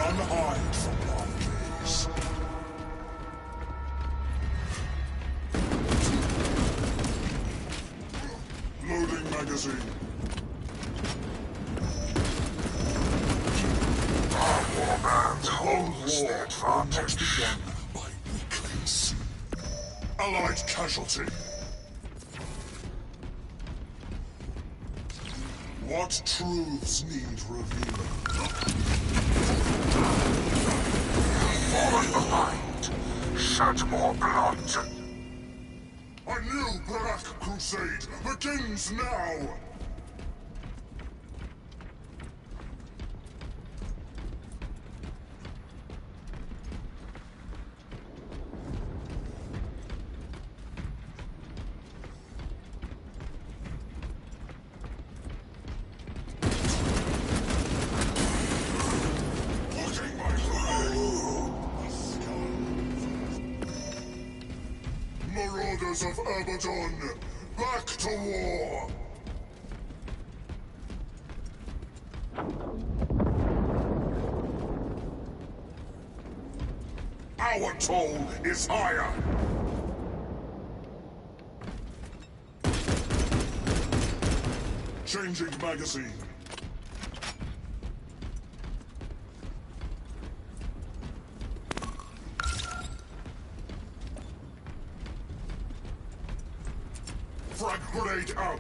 Unhide from my gaze. Loading magazine. Cold War next begun by weaklings. Allied casualty. What truths need revealing? Fallen behind. Shed more blood. A new Black Crusade begins now! Marauders of Abaddon, back to war! Our toll is higher! Changing magazine. Frag grenade out!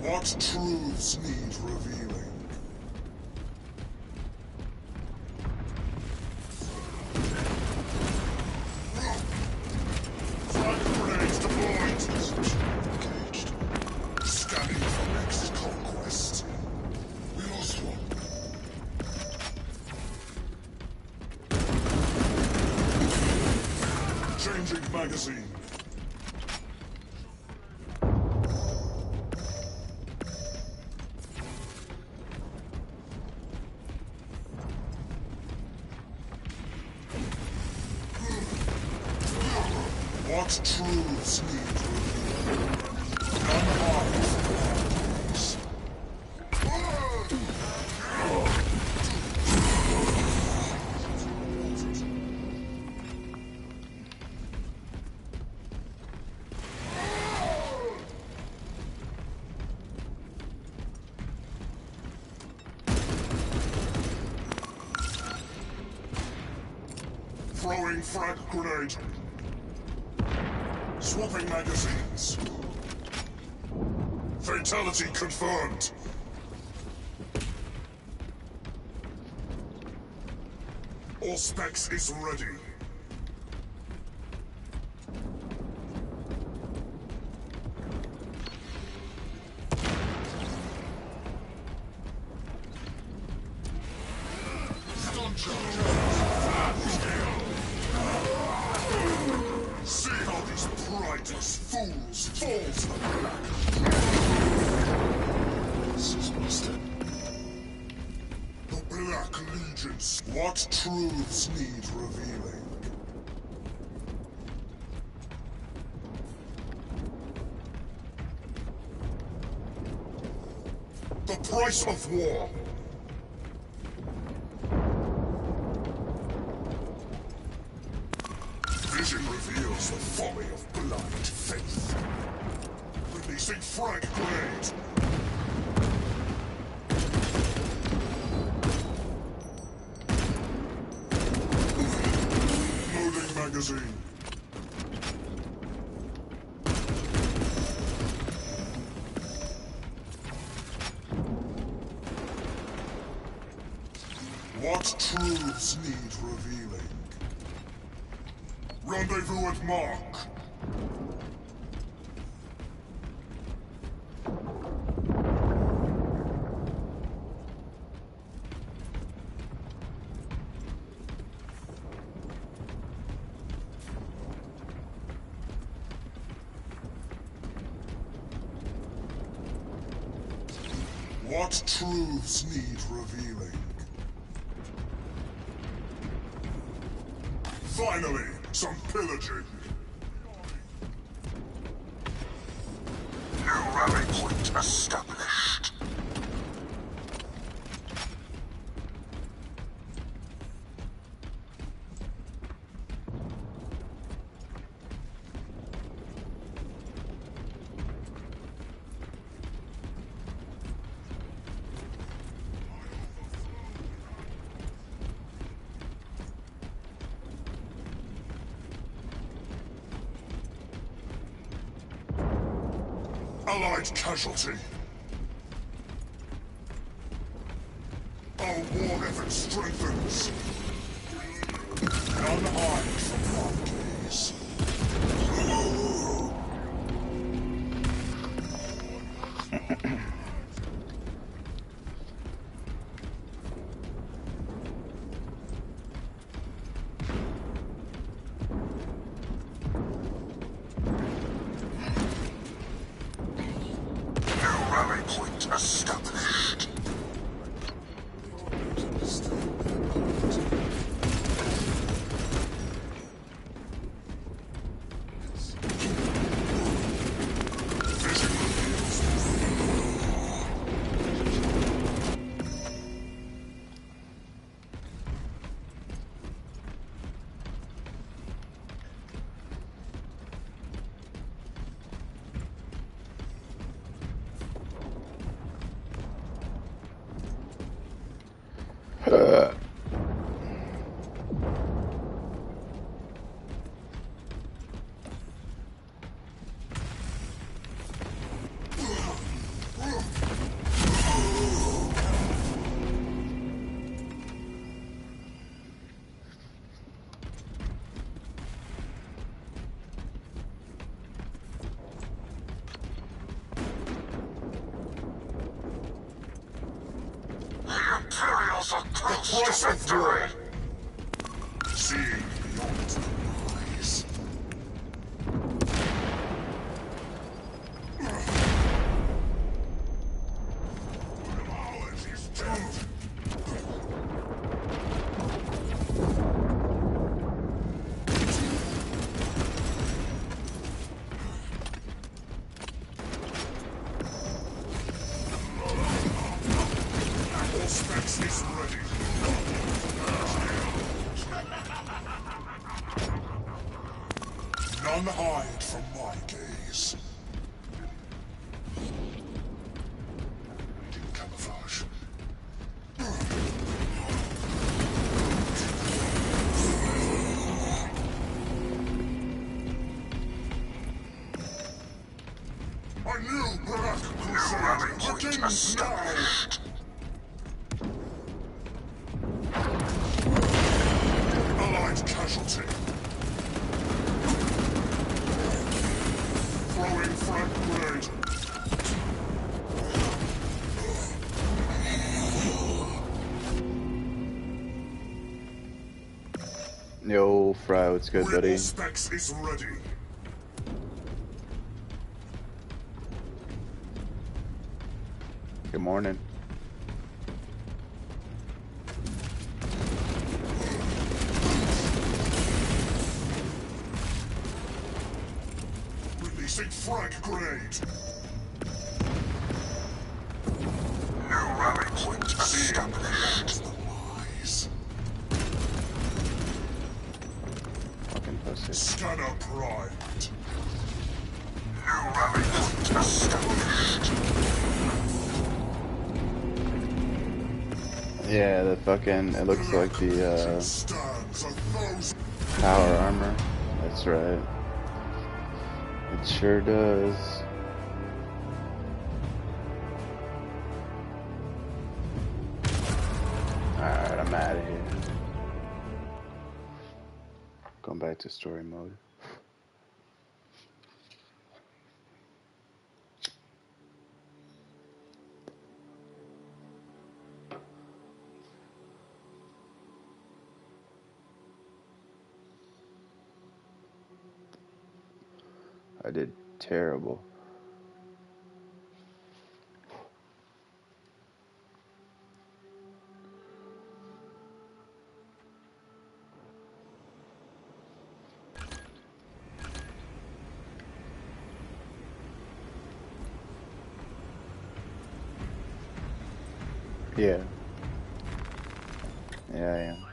What truths need revealing? Frag grenades deployed! Engaged. Scanning for next conquest. We lost one. Changing magazine. What truths need revealing? Unharmed from throwing frag grenade. Swapping magazines. Fatality confirmed. All specs is ready. Stun charge. See how these prideless fools fall to the black. This is busted. The Black Legions. What truths need revealing? The price of war. Vision reveals the folly of blind faith. Releasing frag grenade. Loading magazine. What truths need revealing? Rendezvous at Mark. What truths need revealing? Finally, some pillaging. New rally point established. Allied casualty. Our war effort strengthens. None hide from my gaze. Established. The price of war. Seeing beyond the eyes. Ours is dead. All specs is ready. None hide from my gaze. Reading camouflage. A new Black Crusade begins now! Allied casualty. Throwing frag grenade. Yo, Fry, what's good, buddy? Specs is ready. Good morning. Releasing frag grenade. New rally point established. The lies. Fucking pussy. Scanner primed. New rally point established. Yeah, the fucking, it looks like the, power armor. That's right. It sure does. Alright, I'm out of here. Going back to story mode. I did terrible. Yeah. Yeah, I am.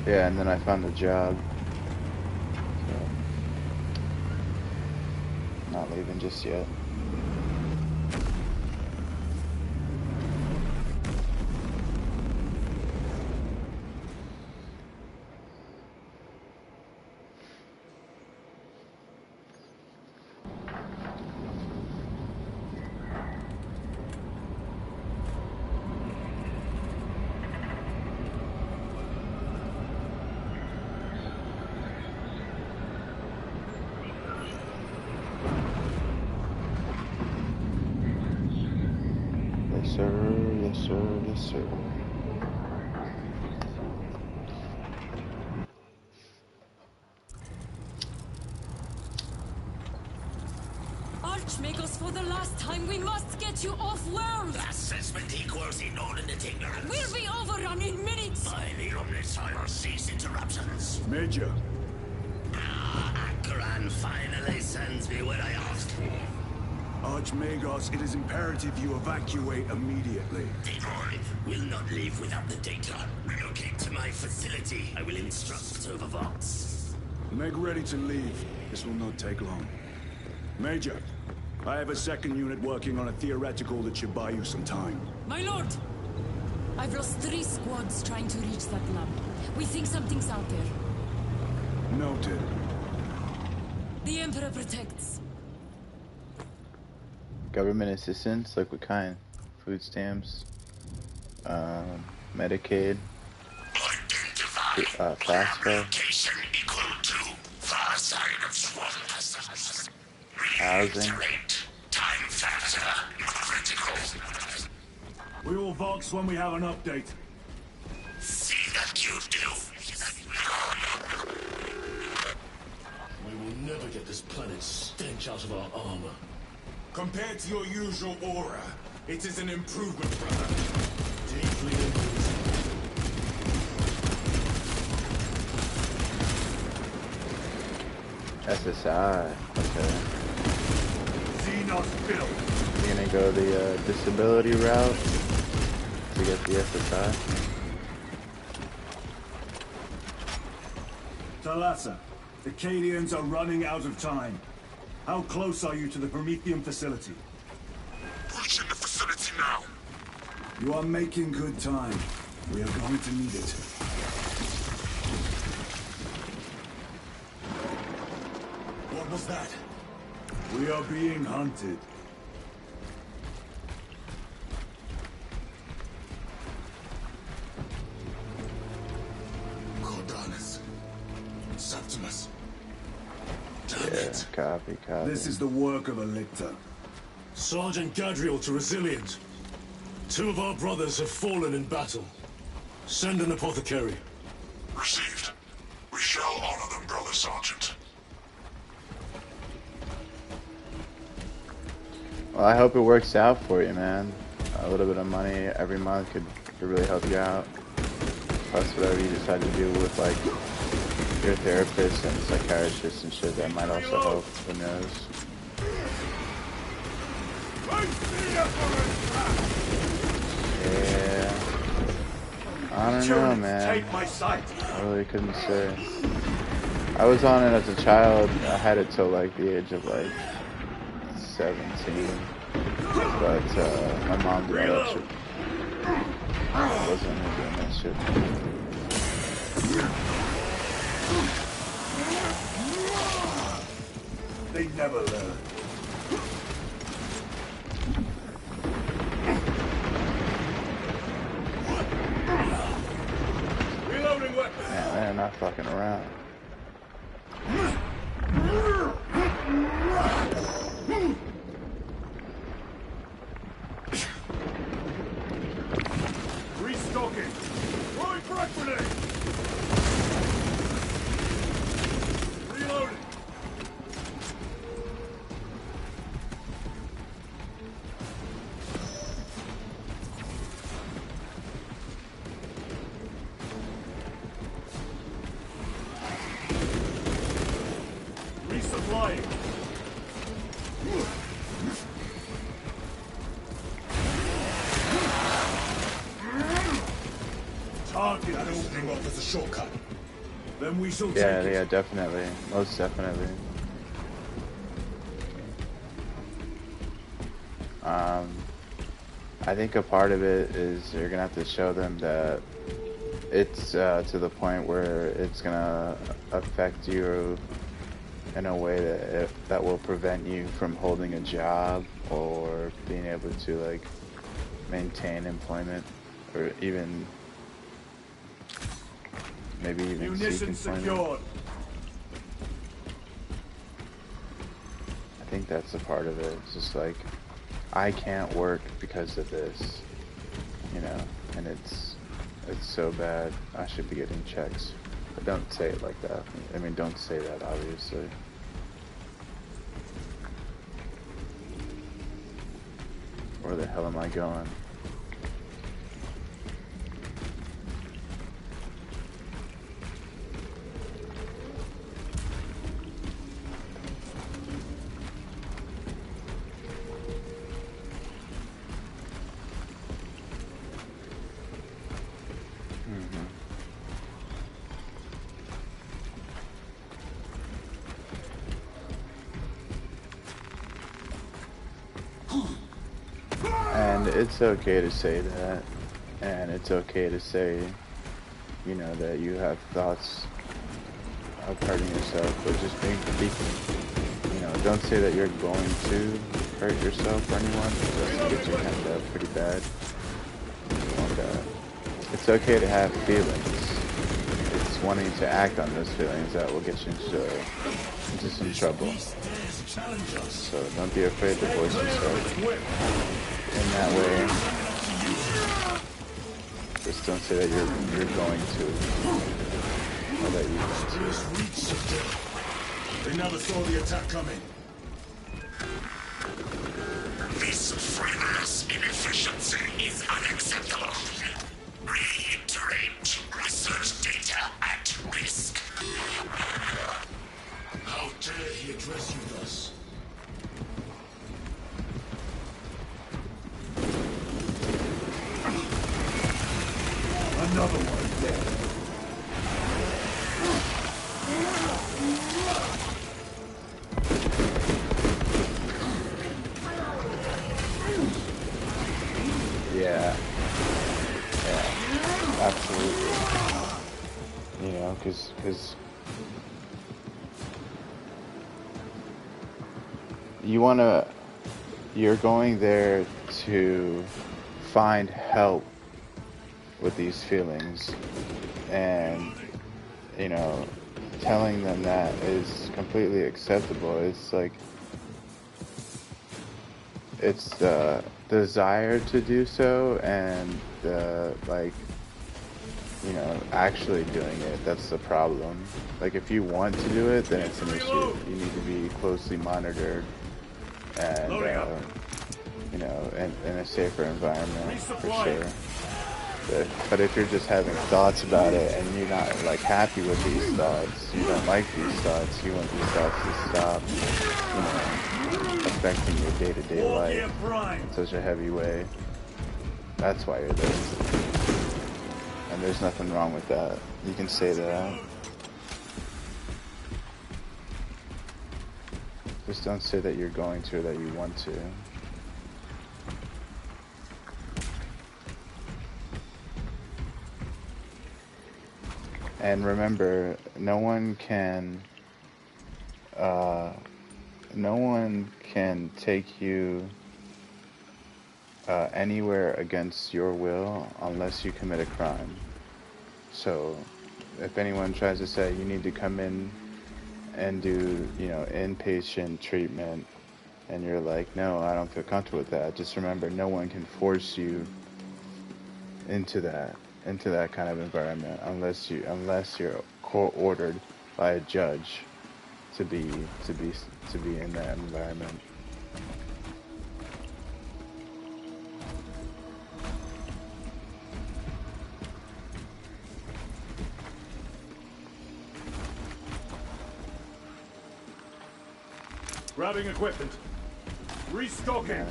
Yeah, and then I found a job. So, not leaving just yet. Yes, sir. Yes, sir. Yes, sir. Archmagos, for the last time, we must get you off-world! Assessment equals inordinate ignorance. We'll be overrun in minutes! By the Omnissiah, cease interruptions. Major. Akran finally sends me what I asked for. Archmagos, it is imperative you evacuate immediately. Detroit will not leave without the data. Relocate to my facility. I will instruct over Vox. Make ready to leave. This will not take long. Major, I have a second unit working on a theoretical that should buy you some time. My lord! I've lost 3 squads trying to reach that lab. We think something's out there. Noted. The Emperor protects. Government assistance? Like what kind? Food stamps? Medicaid? FAFSA? Equal to far side of swamp. Housing? Time factor critical. We will Vox when we have an update. See that you do. We will never get this planet's stench out of our armor. Compared to your usual aura, it is an improvement, brother. Deeply improved. SSI. Okay. Xenos built. You're gonna go the disability route to get the SSI? Thalassa, the Cadians are running out of time. How close are you to the Prometheum facility? Reaching the facility now. You are making good time. We are going to need it. What was that? We are being hunted. Cordalis. Septimus. Yeah, copy. This is the work of a lictor. Sergeant Gadriel to Resilient. 2 of our brothers have fallen in battle. Send an apothecary. Received. We shall honor them, Brother Sergeant. Well, I hope it works out for you, man. A little bit of money every month could really help you out. Plus whatever you decide to do with, like, your therapist and psychiatrist and shit, that might also help. Who knows? Yeah. I don't know, man. I really couldn't say. I was on it as a child. I had it till like the age of like 17, but my mom did all that shit. I wasn't doing that shit. They never learn. Reloading weapon. Man, they're not fucking around. Restocking. Throwing frag grenade. Reloading. Resupplying. Target that opening up as a shortcut. Then we shall take it. Yeah, definitely. Most definitely. I think a part of it is you're gonna have to show them that it's to the point where it's gonna affect you in a way that will prevent you from holding a job or being able to like maintain employment or even maybe even seek Munitions employment. secured. I think that's a part of it. It's just like I can't work because of this, you know, and it's so bad. I should be getting checks. But don't say it like that. I mean, don't say that, obviously. Where the hell am I going? And it's okay to say that, and it's okay to say, you know, that you have thoughts of hurting yourself, but just be, you know, don't say that you're going to hurt yourself or anyone, because that's get your hand up pretty bad. And, it's okay to have feelings. It's wanting to act on those feelings that will get you into some trouble. So don't be afraid to voice yourself in that way. Just don't say that you're going to, or that you want to. They never saw the attack coming. This frivolous inefficiency is unacceptable. Reiterate research data at risk. How dare he address you thus? Another one dead. Yeah, absolutely. You know, because you're going there to find help with these feelings, and you know, telling them that is completely acceptable. It's like it's the desire to do so and the like, you know, actually doing it that's the problem. Like if you want to do it, then it's an issue. You need to be closely monitored and you know, in a safer environment for sure. But if you're just having thoughts about it and you're not like happy with these thoughts, you don't like these thoughts, you want these thoughts to stop, you know, affecting your day-to-day life in such a heavy way, that's why you're there. And there's nothing wrong with that. You can say that. Just don't say that you're going to or that you want to. And remember, no one can take you anywhere against your will unless you commit a crime. So if anyone tries to say you need to come in and do, you know, inpatient treatment, and you're like, no, I don't feel comfortable with that, just remember, no one can force you into that kind of environment unless you're court ordered by a judge to be in that environment. Grabbing equipment. Restocking. Yeah,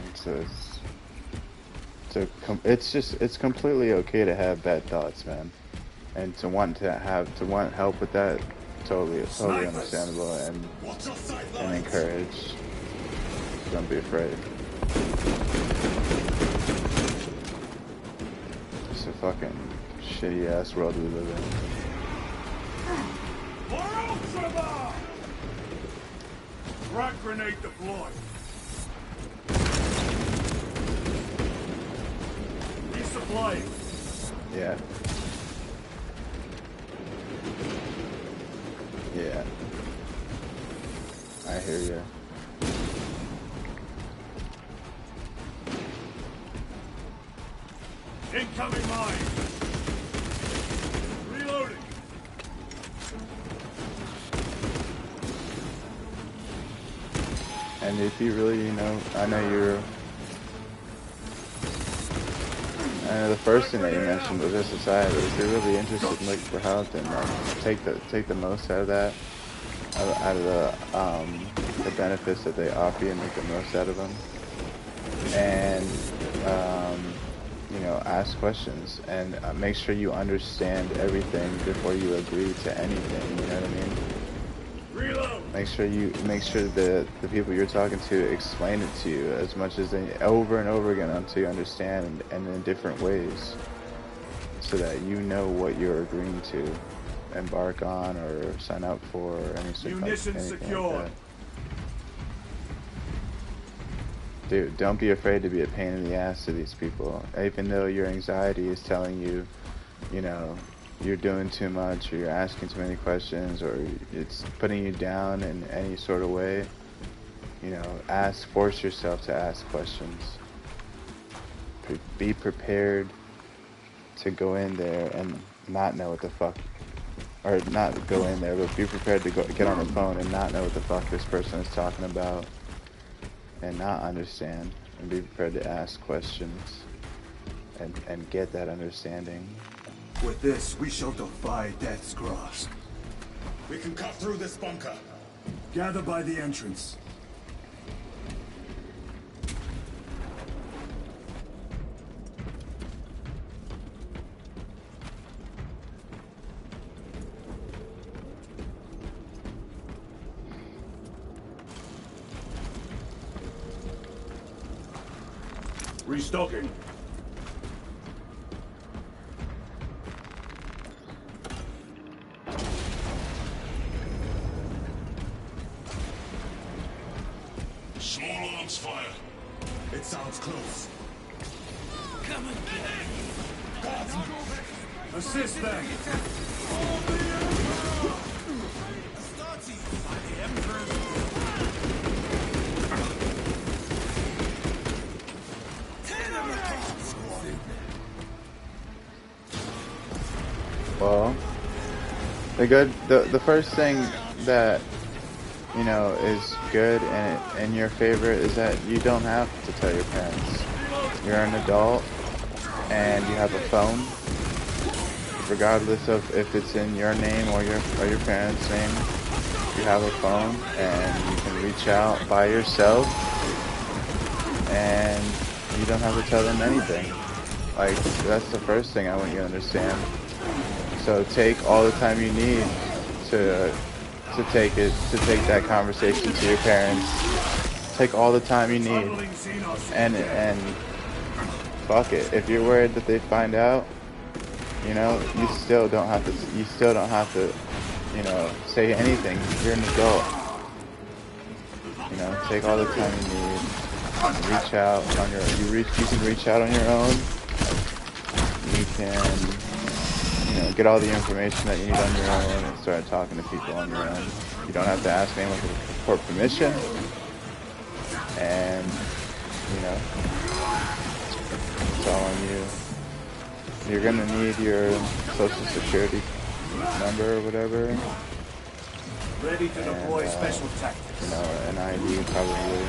it's completely okay to have bad thoughts, man, and to want help with that, totally understandable and encouraged. Don't be afraid. It's a fucking shitty ass world we live in. Frag grenade deployed. Resupplying. Yeah. Yeah. I hear you. Incoming mine. Reloading. And if you really, you know, I know the first thing that you mentioned was just society. If you're really interested in looking for help, then take the most out of that, out of the benefits that they offer you, and make the most out of them. And you know, ask questions and make sure you understand everything before you agree to anything. You know what I mean? Reload. Make sure the people you're talking to explain it to you as much as they over and over again until you understand, and in different ways, so that you know what you're agreeing to embark on or sign up for or anything like that. Dude, don't be afraid to be a pain in the ass to these people, even though your anxiety is telling you, you know, you're doing too much, or you're asking too many questions, or it's putting you down in any sort of way. You know, force yourself to ask questions. Be prepared to go in there and not know what the fuck, or not go in there, but be prepared to get on the phone and not know what the fuck this person is talking about, and not understand, and be prepared to ask questions and get that understanding. With this, we shall defy death's grasp. We can cut through this bunker. Gather by the entrance. Restocking. Small arms fire. It sounds close. Come and get me. Assist them. Well, the first thing that, you know, is good and your favorite is that you don't have to tell your parents. You're an adult and you have a phone, regardless of if it's in your name or your parents' name. You have a phone and you can reach out by yourself, and you don't have to tell them anything. Like, that's the first thing I want you to understand. So take all the time you need to to take that conversation to your parents. Take all the time you need, and fuck it. If you're worried that they find out, you know, you still don't have to, you know, say anything. You're an adult. You know, take all the time you need. Reach out on your, you can reach out on your own. You can, you know, get all the information that you need on your own and start talking to people on your own. You don't have to ask anyone for permission. And, you know, it's all on you. You're gonna need your social security number or whatever. Ready to deploy special tactics. You know, an ID probably.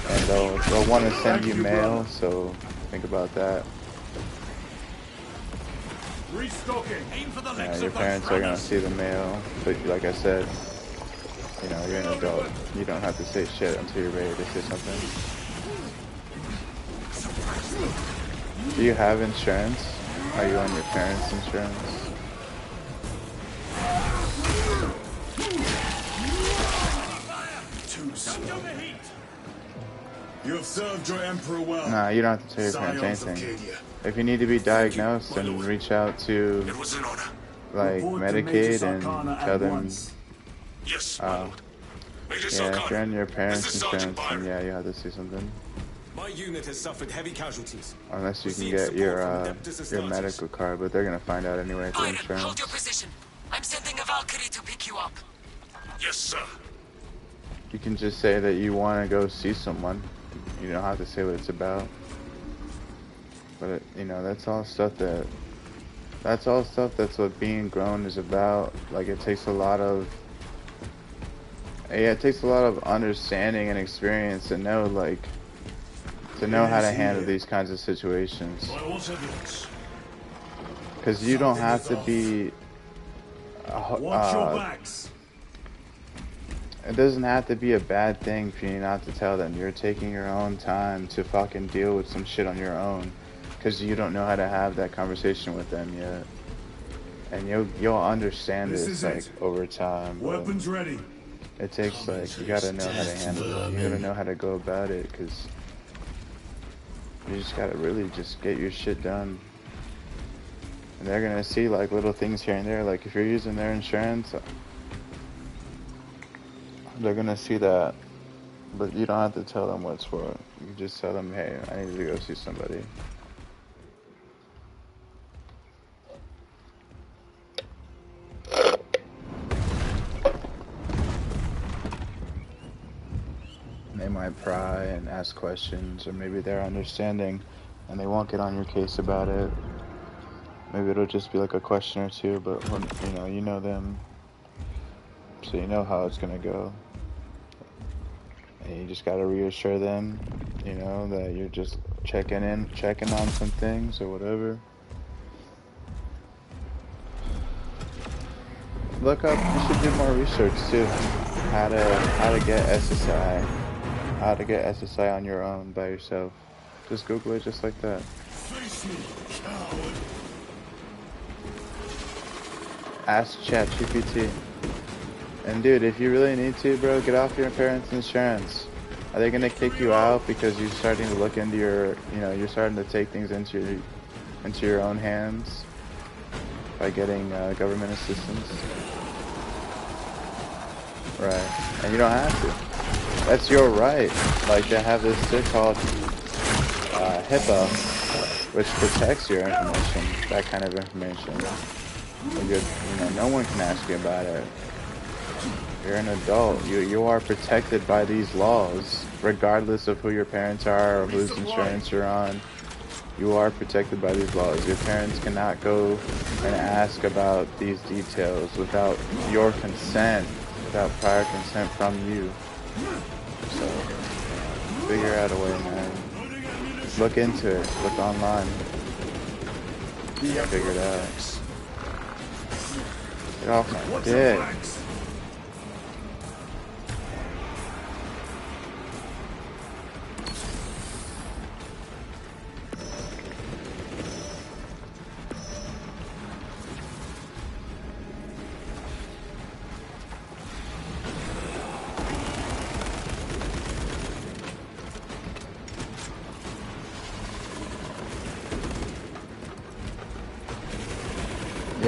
And they'll want to send you mail, so think about that. Your parents are gonna see the mail, but like I said, you know, you're an adult. You don't have to say shit until you're ready to say something. Do you have insurance? Are you on your parents' insurance? You have served your emperor well. Nah, you don't have to tell your parents anything. If you need to be diagnosed, then reach out to like Medicaid and tell them. Yeah, if you're on your parents' insurance, then yeah, you have to say something. My unit has suffered heavy casualties. Unless you can get your medical card, but they're gonna find out anyway through insurance. Hold your position. I'm sending a Valkyrie to pick you up. Yes, sir. You can just say that you want to go see someone. You don't have to say what it's about. But you know, that's all stuff that's what being grown is about. Like it takes a lot of understanding and experience to know how to handle these kinds of situations. Because you don't have to be it doesn't have to be a bad thing for you not to tell them. You're taking your own time to fucking deal with some shit on your own. Because you don't know how to have that conversation with them yet. And you'll understand this like over time. Weapons ready. It takes like, you gotta know how to handle it. You gotta know how to go about it, because you just gotta really just get your shit done. And they're gonna see like little things here and there. Like if you're using their insurance, they're gonna see that. But you don't have to tell them what it's for. You just tell them, hey, I need to go see somebody. They might pry and ask questions, or maybe they're understanding and they won't get on your case about it. Maybe it'll just be like a question or two, but when, you know them, so you know how it's gonna go. And you just gotta reassure them, you know, that you're just checking on some things or whatever. Look up, you should do more research too. How to get SSI. How to get SSI on your own by yourself. Just Google it just like that. Ask ChatGPT. And dude, if you really need to, bro, get off your parents' insurance. Are they gonna kick you out because you're starting to look into your, you're starting to take things into your own hands by getting government assistance? Right, and you don't have to. That's your right. Like, they have this shit called HIPAA, which protects your information, that kind of information. No one can ask you about it. You're an adult. You are protected by these laws, regardless of who your parents are or whose insurance you're on. You are protected by these laws. Your parents cannot go and ask about these details without your consent, without prior consent from you. So, figure out a way, man. Look into it. Look online. Figure it out. Get off my dick.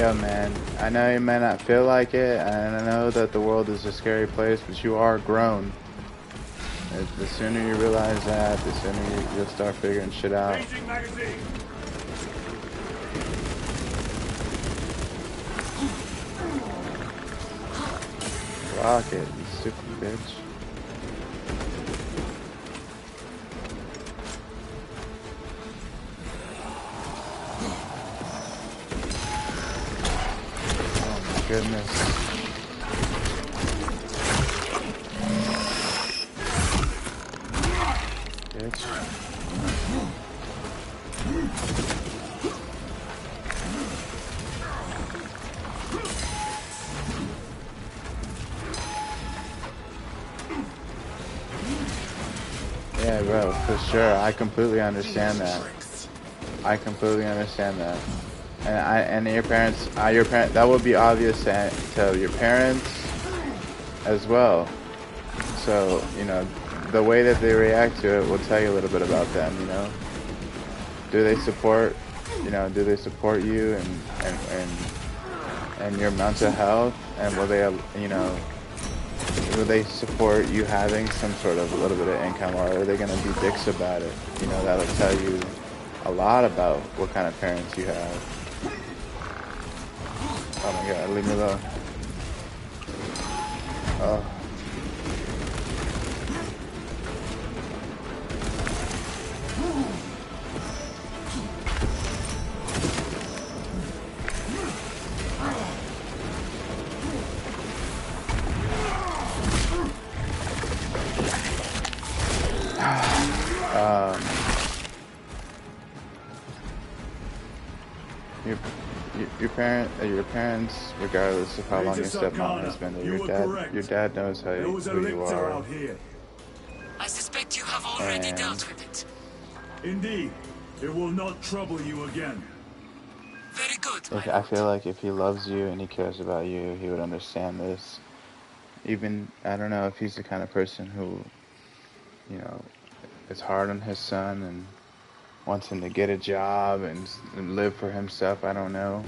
Yo, man, I know you may not feel like it, and I know that the world is a scary place, but you are grown. The sooner you realize that, the sooner you'll start figuring shit out. Changing magazine. Rocket, you stupid bitch. Oh my goodness. Yeah, bro, for sure. I completely understand that. I completely understand that. And your parents, that would be obvious to your parents as well. So, you know, the way that they react to it will tell you a little bit about them, you know. Do they support, you know, do they support you and your mental health, and will they, you know, will they support you having some sort of a little bit of income, or are they going to be dicks about it? You know, that'll tell you a lot about what kind of parents you have. Oh my god, leave me alone. Oh. Your parents, regardless of how long your stepmom has been there, your dad knows who you are. I suspect you have already dealt with it. Indeed, it will not trouble you again. Very good. I feel like if he loves you and he cares about you, he would understand this. Even, I don't know if he's the kind of person who, you know, is hard on his son and wants him to get a job and live for himself. I don't know.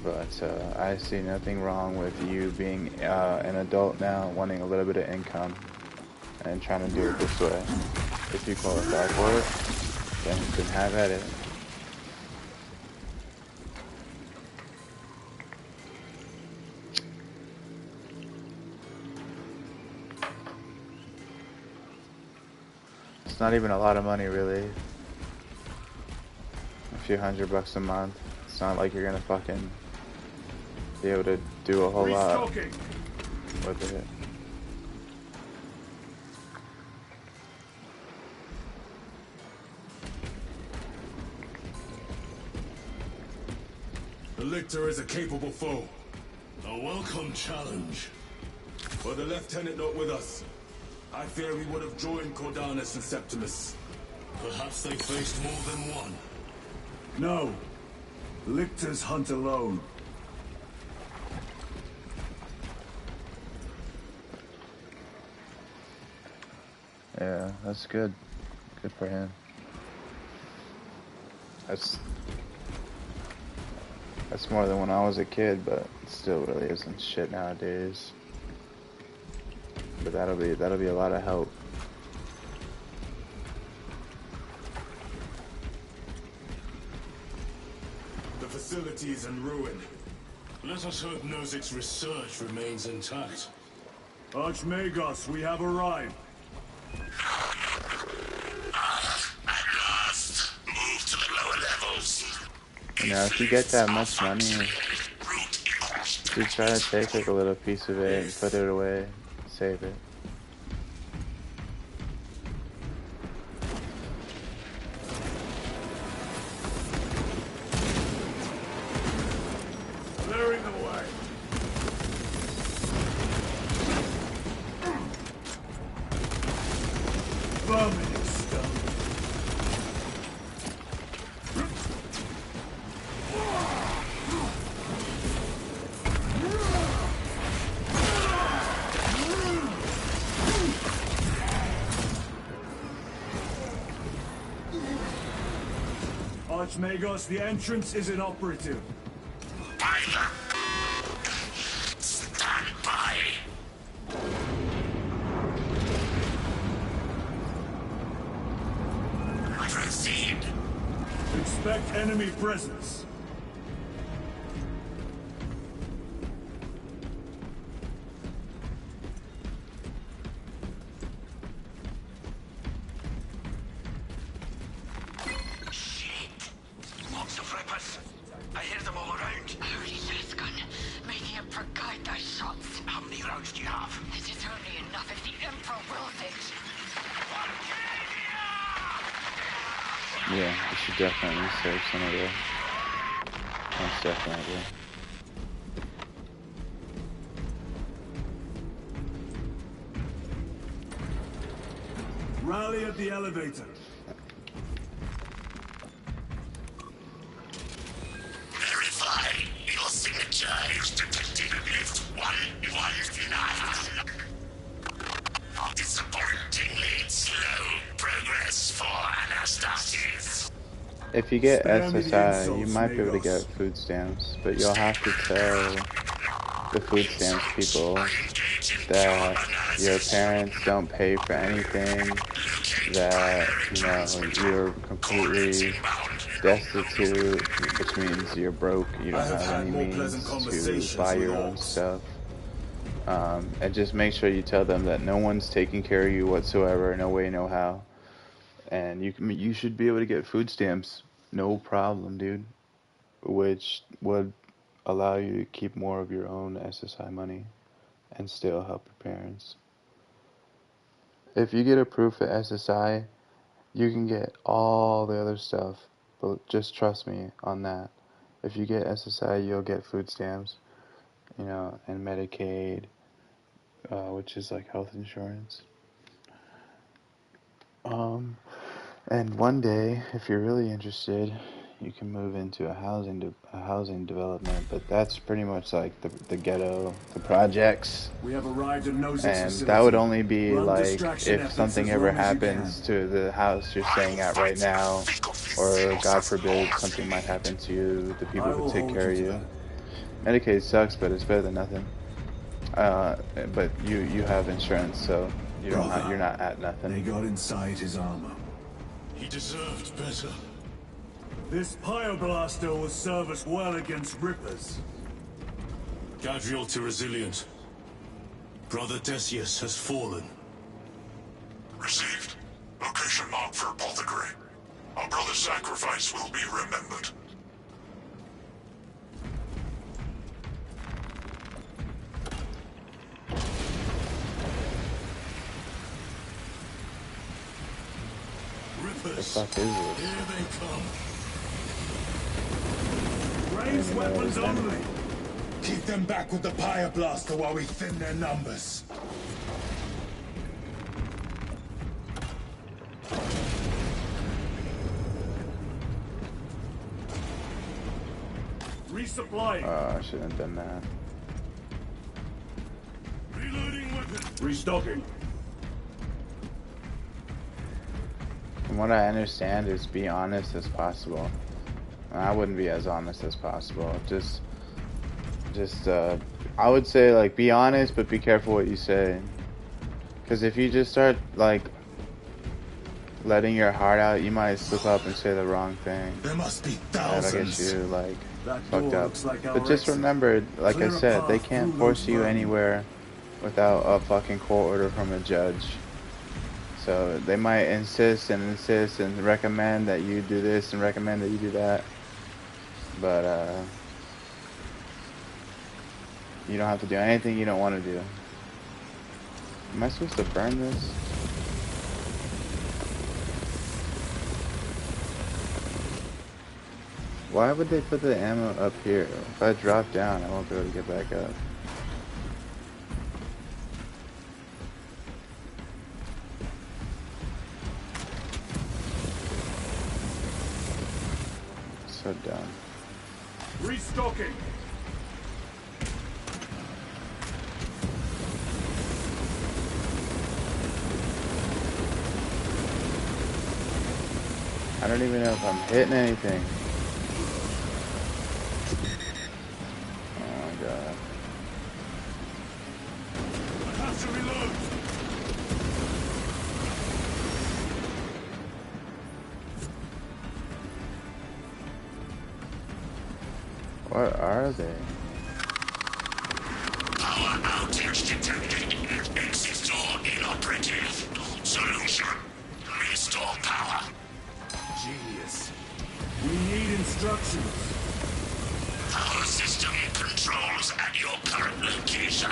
But I see nothing wrong with you being an adult now, wanting a little bit of income and trying to do it this way. If you qualify for it, then you can have at it. It's not even a lot of money, really. A few $100 a month. It's not like you're gonna fucking be able to do a whole lot with it. The Lictor is a capable foe. A welcome challenge. Were the Lieutenant not with us, I fear we would have joined Cordanus and Septimus. Perhaps they faced more than one. No. Lictors hunt alone. Yeah, that's good. Good for him. That's more than when I was a kid, but it still really isn't shit nowadays. But that'll be a lot of help. The facility is in ruin. Let us hope Nozik's research remains intact. Archmagos, we have arrived. At last, move to the lower levels. You know, if you get that much money, you try to take like a little piece of it and put it away, save it. Clearing the way. Vermin stone. Archmagos, the entrance is inoperative. either. Stand by. Proceed. Expect enemy presence. Lots of rippers. I hear them all around. Holy Lasgun. Maybe Emperor guide those shots. How many rounds do you have? This is only enough if the Emperor wills it. Yeah, you should definitely research some of the... Most definitely. Rally at the elevator. Verify. Your signature is detected in lift 119. Disappointingly slow progress for Anastasis. If you get Spare me the SSI, you insults, might be able to Magos. get food stamps, but you'll have to tell the food stamps people that your parents don't pay for anything, that, you know, you're completely destitute, which means you're broke, you don't have any means to buy your own stuff. And just make sure you tell them that no one's taking care of you whatsoever, no way, no how. And you should be able to get food stamps, no problem, dude. Which would allow you to keep more of your own SSI money and still help your parents. If you get approved for SSI, you can get all the other stuff, but just trust me on that. If you get SSI, you'll get food stamps, you know, and Medicaid, which is like health insurance. And one day, if you're really interested, you can move into a housing development, but that's pretty much like the ghetto, the projects. We have arrived at Nozick's And facility. that would only be Run like distraction if efforts something as ever long as you happens to the house you're staying at right now, or God forbid something might happen to you, the people who take care of you. Medicaid sucks, but it's better than nothing. But you have insurance, so you're not at nothing. They got inside his armor. He deserved better. This Pyoblaster will serve us well against Rippers. Gadriel to resilient. Brother Decius has fallen. Received. Location marked for apothecary. Our brother's sacrifice will be remembered. What the fuck is this? Here they come. Ranged weapons only. Keep them back with the Pyoblaster while we thin their numbers. Resupplying. Oh, I shouldn't have done that. Reloading weapon. Restocking. From what I understand is be honest as possible. I wouldn't be as honest as possible. Just I would say like be honest, but be careful what you say. Because if you just start like letting your heart out, you might slip up and say the wrong thing. There must be That'll thousands. get you like That fucked door up. looks like our But just exit. remember, like I Clear a said, they path can't through force those you rooms. anywhere without a fucking court order from a judge. So they might insist and recommend that you do this and recommend that you do that. But you don't have to do anything you don't want to do. Am I supposed to burn this? Why would they put the ammo up here? If I drop down, I won't be able to get back up. So dumb. Restocking. I don't even know if I'm hitting anything. What are they? Power outage detected. Exit door inoperative. Solution. Restore power. Genius. We need instructions. Power system controls at your current location.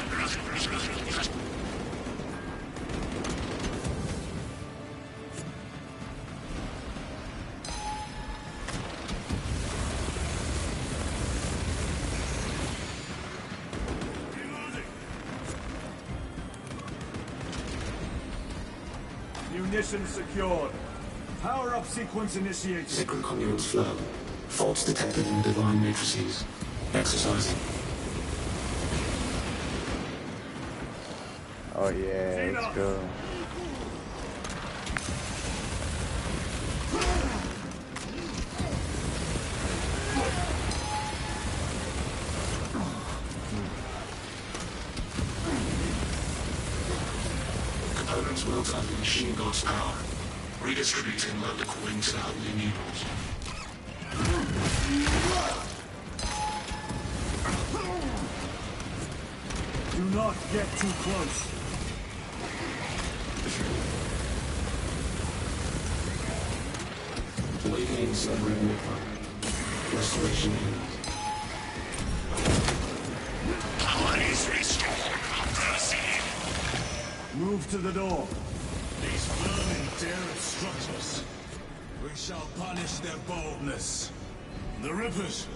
Munitions secured. Power-up sequence initiated. Sacred conduits flow. Faults detected in divine matrices. Exercising. Oh yeah, let's go. Components will tap the machine god's power, redistributing load according to heavenly needles. Do not get too close. Awakening submarine warfare. Restoration unit. Power is restored. Proceed. Move to the door. These vermin dare obstruct us. We shall punish their boldness. The Rippers,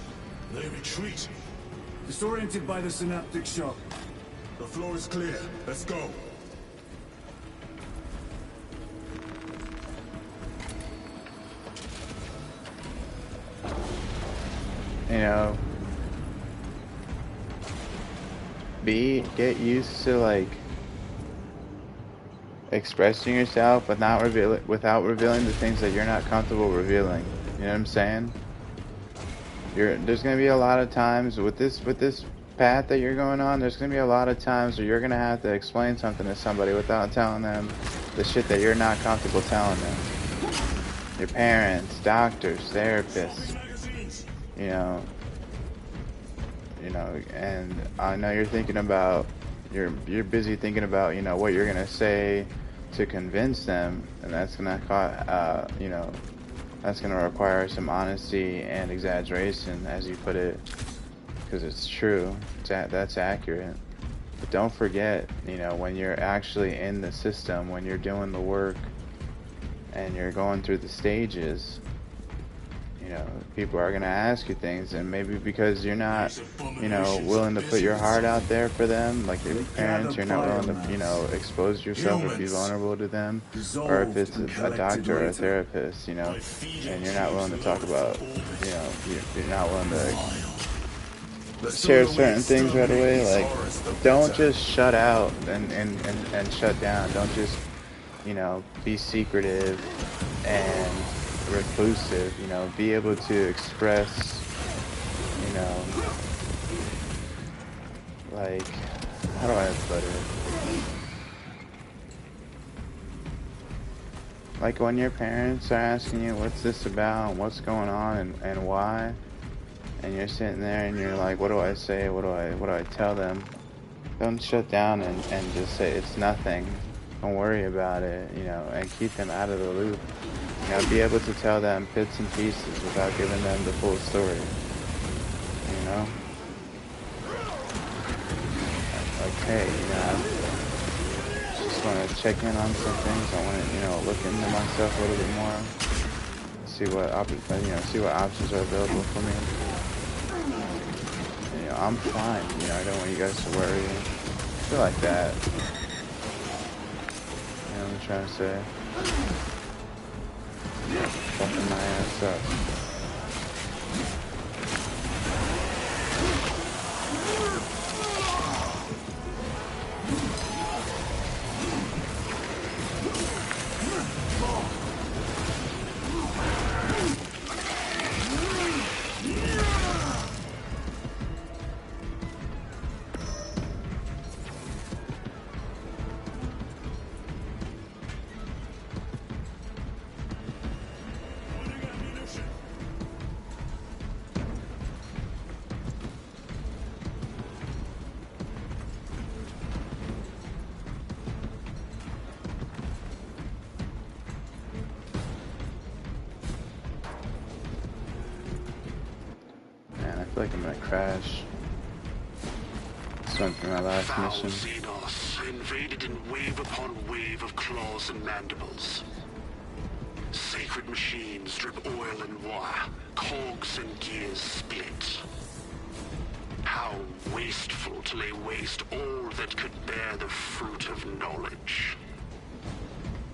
they retreat. Disoriented by the synaptic shock. The floor is clear. Let's go. You know, get used to like expressing yourself, but not without revealing the things that you're not comfortable revealing. You know what I'm saying? There's gonna be a lot of times with this path that you're going on. There's gonna be a lot of times where you're gonna have to explain something to somebody without telling them the shit that you're not comfortable telling them. Your parents, doctors, therapists. You know, and I know you're thinking about, you're busy thinking about, you know, what you're gonna say to convince them, and that's gonna that's gonna require some honesty and exaggeration, as you put it, because it's true. That's accurate. But don't forget, you know, when you're actually in the system, when you're doing the work, and you're going through the stages. You know, people are gonna ask you things, and maybe because you're not, you know, willing to put your heart out there for them, like your parents, you're not willing to, you know, expose yourself or be vulnerable to them, or if it's a doctor or a therapist, you know, and you're not willing to talk about, you know, you're not willing to share certain things right away. Like, don't just shut out and shut down. Don't just, you know, be secretive and reclusive, you know, be able to express, you know, like, how do I put it? Like when your parents are asking you, what's this about, what's going on, and why, and you're sitting there and you're like, what do I say, what do I tell them? Don't shut down and just say it's nothing. Don't worry about it, you know, and keep them out of the loop. You know, be able to tell them bits and pieces without giving them the full story. You know? Like, hey, you know, I just want to check in on some things. I want to, you know, look into myself a little bit more. See what options are available for me. You know, I'm fine. You know, I don't want you guys to worry. I feel like that. You know what I'm trying to say? Fucking my ass up. feel like I'm gonna crash. This went through my last mission. Xenos invaded in wave upon wave of claws and mandibles. Sacred machines drip oil and water. Cogs and gears split. How wasteful to lay waste all that could bear the fruit of knowledge.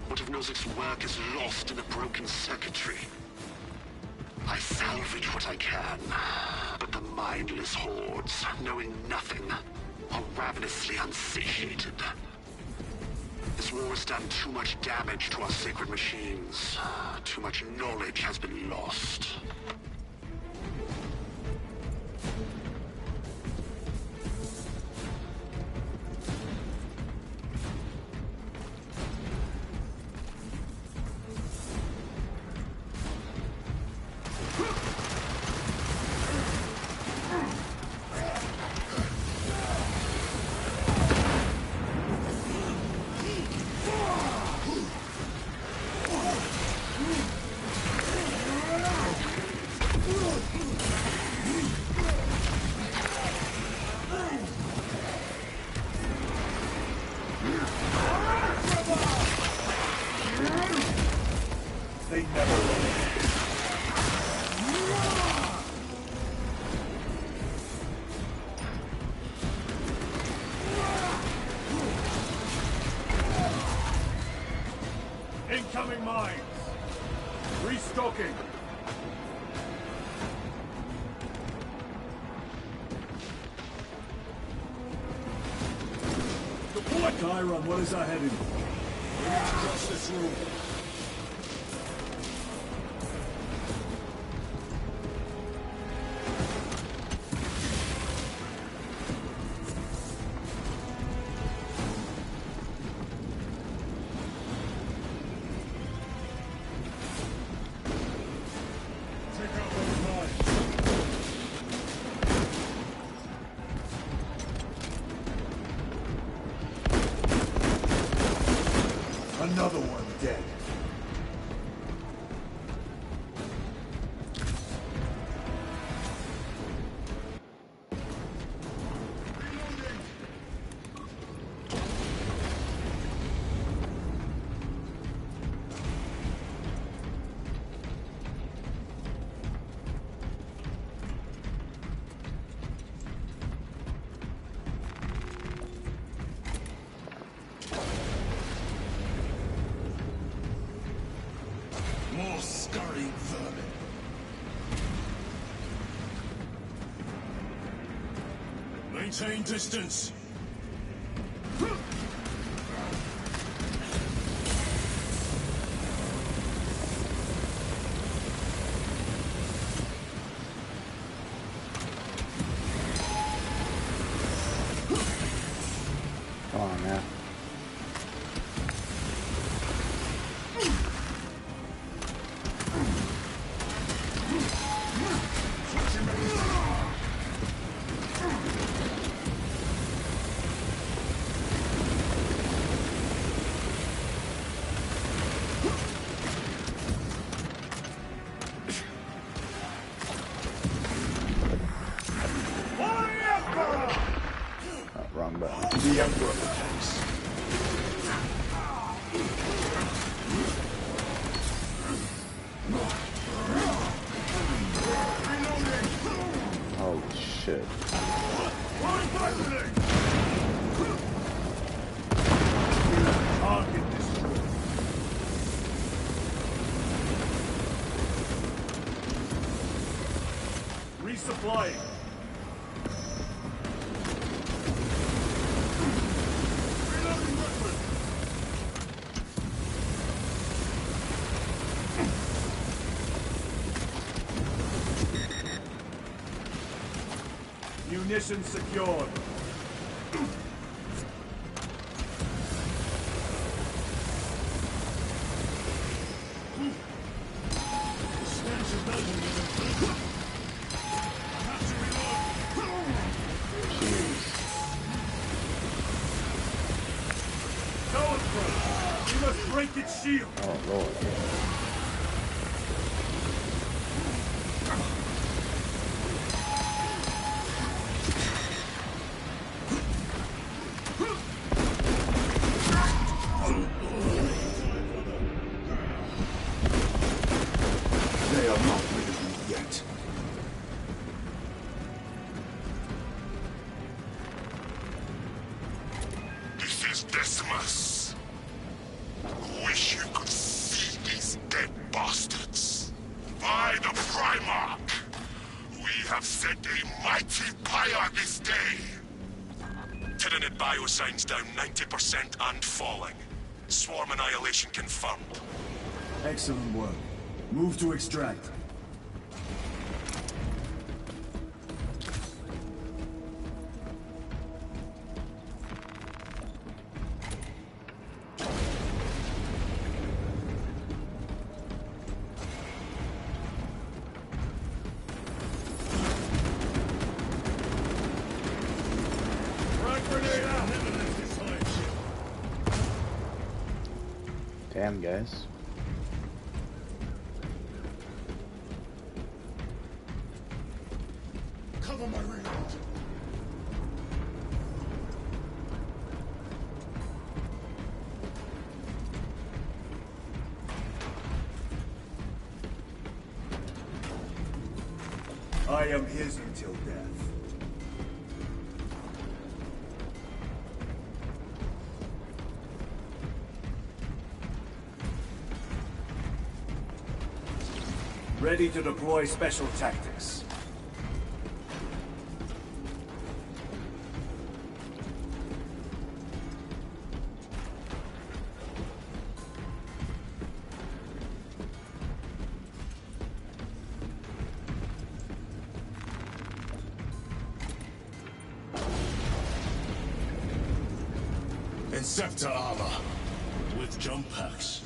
What if Nozik's work is lost in a broken circuitry? I salvage what I can, but the mindless hordes, knowing nothing, are ravenously unsatiated. This war has done too much damage to our sacred machines. Too much knowledge has been lost. They never learn. Incoming mines! Restocking! Deploy! Chiron, what is our heading? We need to cross this room. Another one dead. More scurrying vermin. Maintain distance. Come on, man. Wrong button. The Emperor attacks. Holy shit. Target destroyed. Resupplying. Reloading weapon. Munitions secured. We must break its shield. Oh lord. are not rid of you yet. This is Decimus. Wish you could see these dead bastards. By the Primarch, we have set a mighty pyre this day. Tyranid biosigns down 90% and falling. Swarm annihilation confirmed. Excellent work. Move to extract. Damn, guys. Cover my reload. I am his until death. Ready to deploy special tactics. Inceptor armor. With jump packs.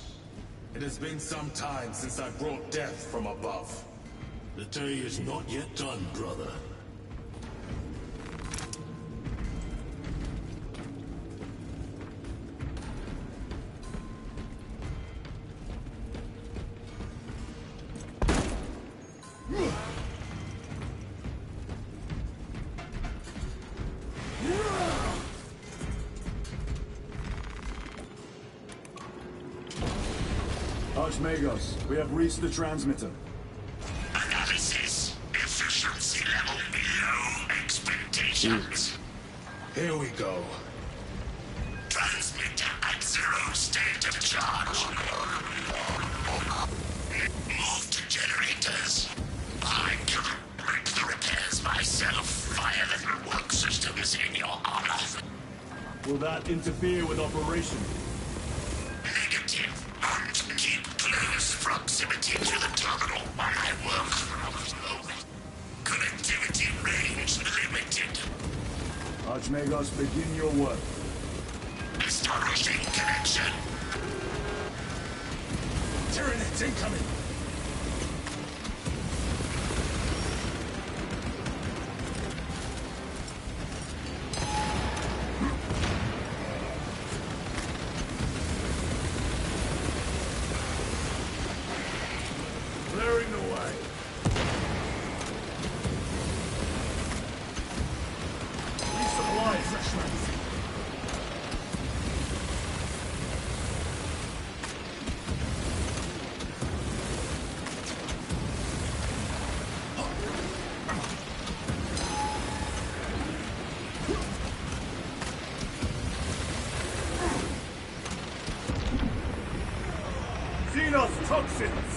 It has been some time since I brought death from above. The day is not yet done, brother. Archmagos, we have reached the transmitter. Analysis. Efficiency level below expectations. Here we go. Transmitter at 0 state of charge. Move to generators. I can break the repairs myself via the work systems in your honor. Will that interfere with operation? Negative. And keep close proximity to the terminal while I work. Connectivity range limited. Archmagos, begin your work. Establishing connection. Tyranids incoming! Clearing the way. Resupply refreshments. Xenos toxins!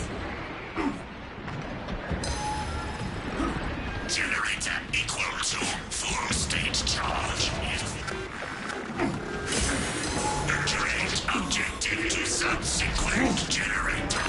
Generator equal to full state charge. Direct objective to subsequent generator.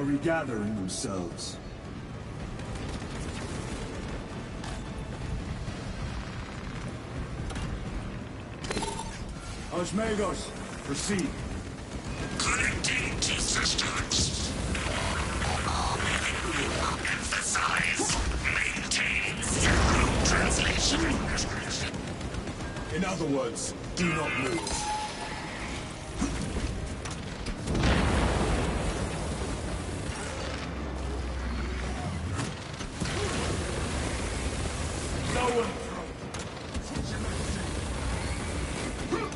are regathering themselves. Archmagos, proceed. Connecting to systems. Emphasize. Maintain zero translation. In other words, do not move. No one through.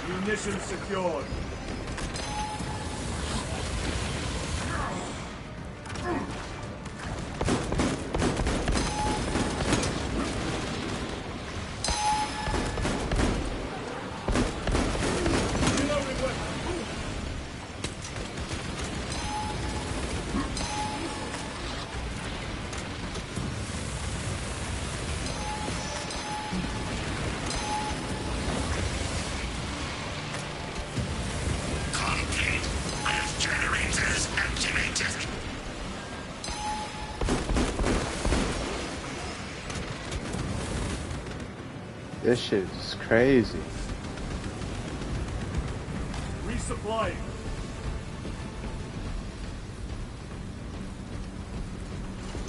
Munitions secured. This shit is crazy. Resupplying.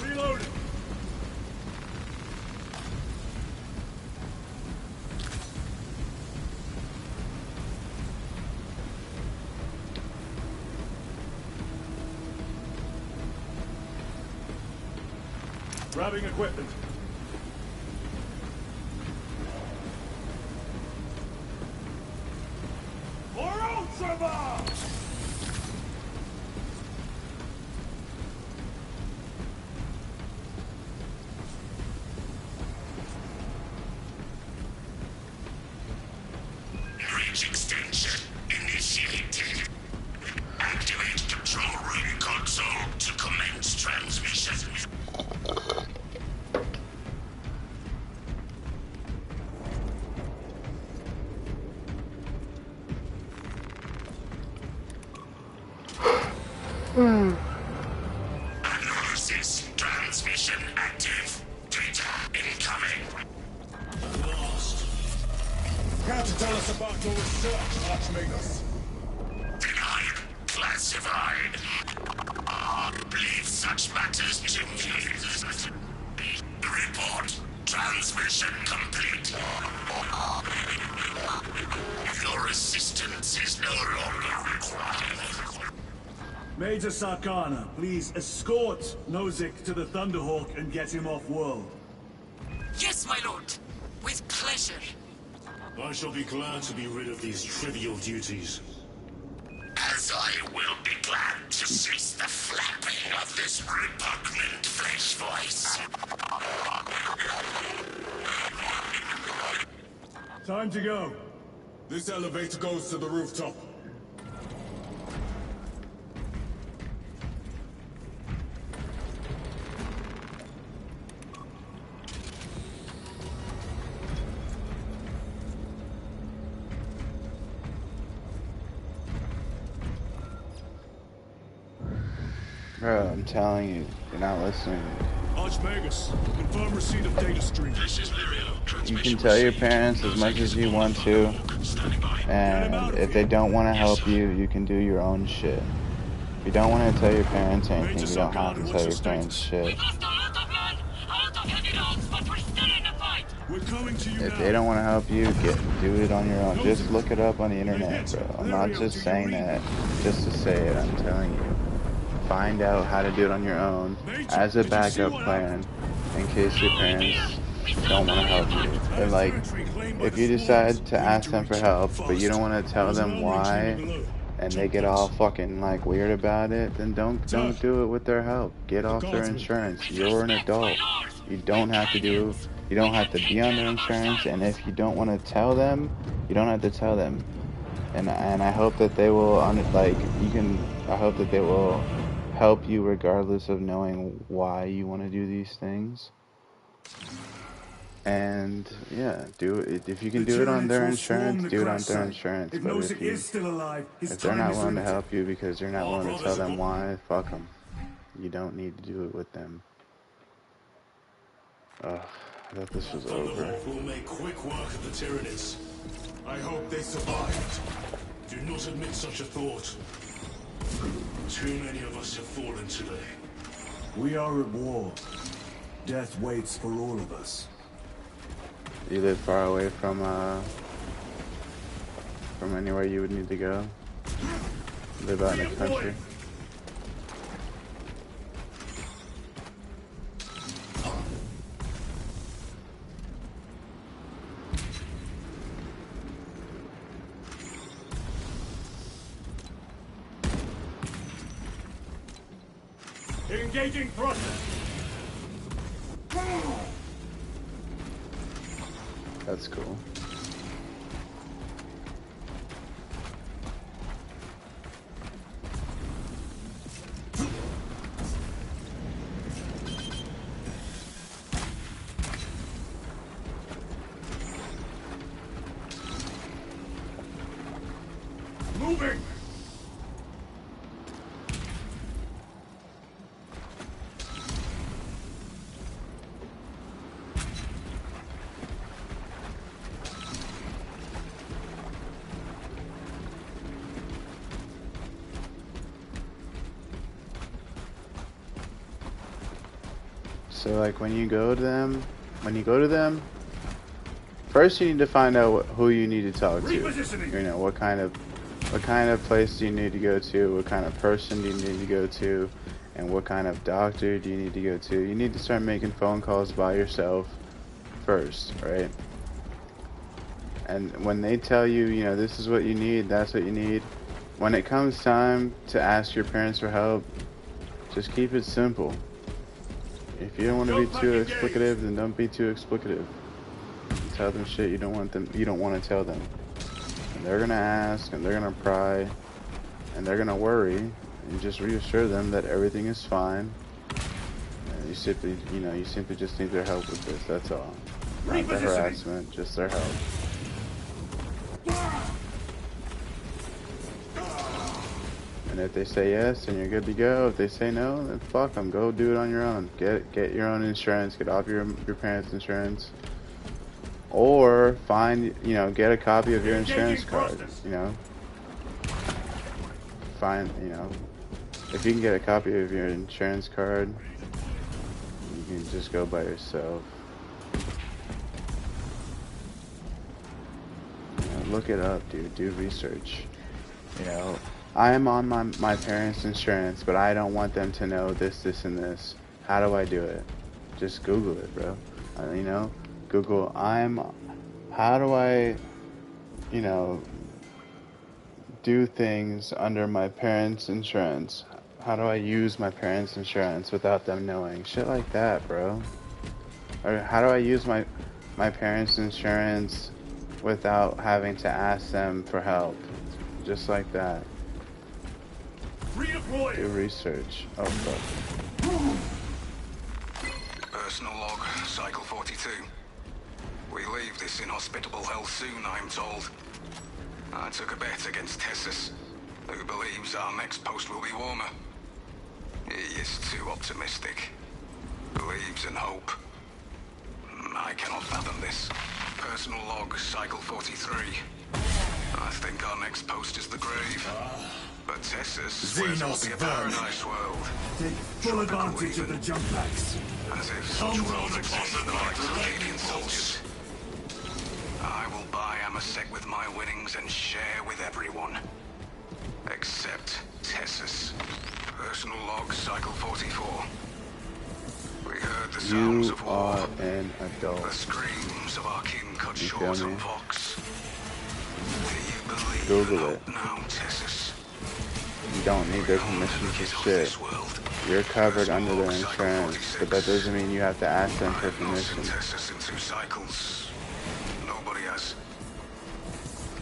Reloading. Grabbing equipment. Bridge extension initiated. Activate control room console to commence transmission. Analysis. Transmission active. Data incoming. Lost. Care to tell us about your research, Archmagos? Denied. Classified. Leave such matters to me. Report. Transmission complete. Your assistance is no longer required. Major Sarkana, please escort Nozick to the Thunderhawk and get him off world. Yes, my lord. With pleasure. I shall be glad to be rid of these trivial duties. As I will be glad to cease the flapping of this repugnant flesh voice. Time to go. This elevator goes to the rooftop. Bro, I'm telling you, you're not listening. Archmagus, confirm receipt of data stream. This is Lyrio. You can tell your parents as much as you want to, and if they don't want to help you, you can do your own shit. If you don't want to tell your parents anything, you don't have to tell your parents shit. If they don't want to help you, do it on your own. Just look it up on the internet, bro. I'm not just saying that just to say it, I'm telling you. Find out how to do it on your own as a backup plan in case your parents don't want to help you. And like, if you decide to ask them for help, but you don't want to tell them why, and they get all fucking like weird about it, then don't do it with their help. Get off their insurance. You're an adult. You don't have to be on their insurance, and if you don't want to tell them, you don't have to tell them. And I hope that they will I hope that they will help you regardless of knowing why you want to do these things. And yeah, do it if you can The do it on Tyranids their will swarm insurance. the Do it on crash their site. insurance. If But Nozick is still alive, his if they're time not is willing to limited. help you because you're not Our willing to tell brothers them are why, fuck them. You don't need to do it with them. Ugh, I thought this was over. Thunderhawk will make quick work of the Tyranids. I hope they survived. Do not admit such a thought. Too many of us have fallen today. We are at war. Death waits for all of us. You live far away from anywhere you would need to go. Live out in the country. Engaging thrusters. That's cool. Moving. So like when you go to them, first you need to find out who you need to talk to. You know, what kind of place do you need to go to, what kind of person do you need to go to, and what kind of doctor do you need to go to. You need to start making phone calls by yourself first, right? And when they tell you, you know, this is what you need, that's what you need, when it comes time to ask your parents for help, just keep it simple. If you don't want to be too explicative, then don't be too explicative. Tell them shit you don't want to tell them. And they're gonna ask, and they're gonna pry, and they're gonna worry, and just reassure them that everything is fine. And you simply just need their help with this. That's all. Not the harassment, just their help. And if they say yes, then you're good to go. If they say no, then fuck them. Go do it on your own. Get your own insurance. Get off your parents' insurance. Or get a copy of your insurance card. You know, if you can get a copy of your insurance card, you can just go by yourself. Look it up, dude. Do research. You know, I am on my parents' insurance, but I don't want them to know this, and this. How do I do it? Just Google it, bro. Google, how do I, do things under my parents' insurance? How do I use my parents' insurance without them knowing? Shit like that, bro. Or how do I use my parents' insurance without having to ask them for help? Just like that. Do research. Oh, fuck. Personal log, cycle 42. We leave this inhospitable hell soon, I'm told. I took a bet against Tessus, who believes our next post will be warmer. He is too optimistic. Believes in hope. I cannot fathom this. Personal log, cycle 43. I think our next post is the grave. But Tessus swears it will be a paradise world. Take full advantage of the jump packs. As if such worlds exist in the likes of Canadian soldiers. I will buy Amasek with my winnings and share with everyone. Except Tessus. Personal log, cycle 44. We heard the sounds of war. You are an adult. The screams of our kin cut short on Vox. Do you believe Google it. now, Tessus? You don't need their permission for shit. You're covered under their insurance, but that doesn't mean you have to ask them for permission. Tessus in 2 cycles. Nobody has.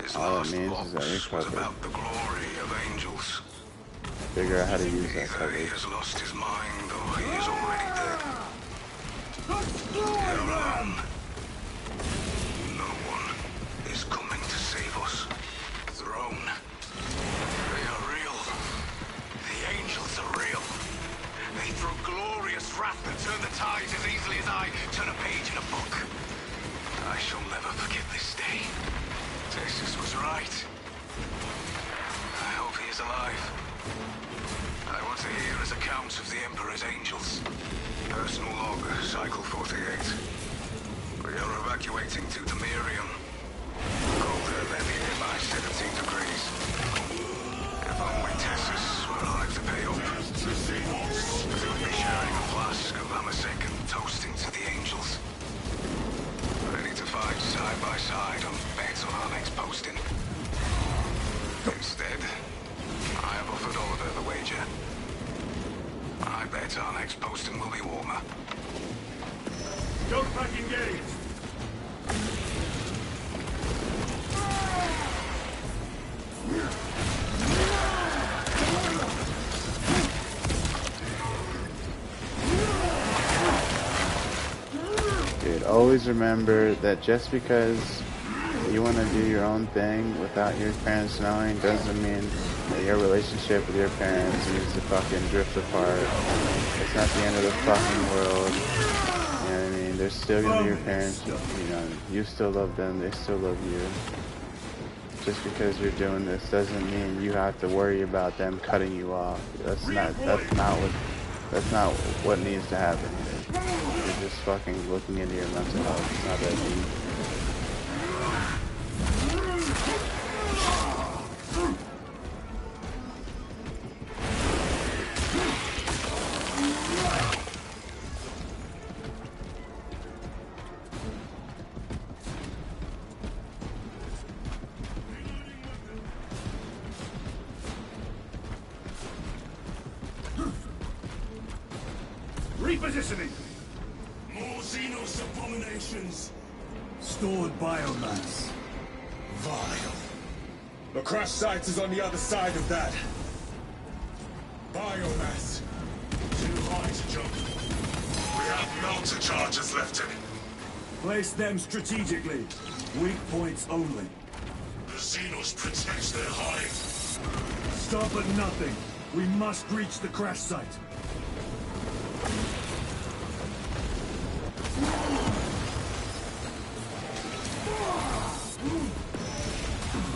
His All it last means is that you're box was covered. about the glory of angels. Figure out how to use that Either he coverage. has lost his mind or he is already dead. You're alone. Armagos. Throne. They are real. The angels are real. They throw glorious wrath that turn the tides as easily as I turn a page in a book. I shall never forget this day. Tessus was right. I hope he is alive. I want to hear his accounts of the Emperor's angels. Personal log, cycle 48. We are evacuating to Demirium. Colder than here by 17 degrees. If only Tessus were alive to pay up. We would be sharing a flask of Amasek and toasting to the angels. Ready to fight side by side and bet on our next posting. Instead, I have offered Oliver the wager. I bet our next posting will be warmer. Don't back engage! Dude, always remember that just because you want to do your own thing without your parents knowing doesn't mean that your relationship with your parents needs to fucking drift apart. It's not the end of the fucking world. You know what I mean? They're still gonna be your parents. You know, you still love them. They still love you. Just because you're doing this doesn't mean you have to worry about them cutting you off. That's not what needs to happen here. You're just fucking looking into your mental health. It's not that deep. Repositioning! More Xenos abominations! Stored biomass. Vile. The crash site is on the other side of that. Biomass. Too high to jump. We have melter charges left in it. Place them strategically. Weak points only. The Xenos protects their hive. Stop at nothing. We must reach the crash site.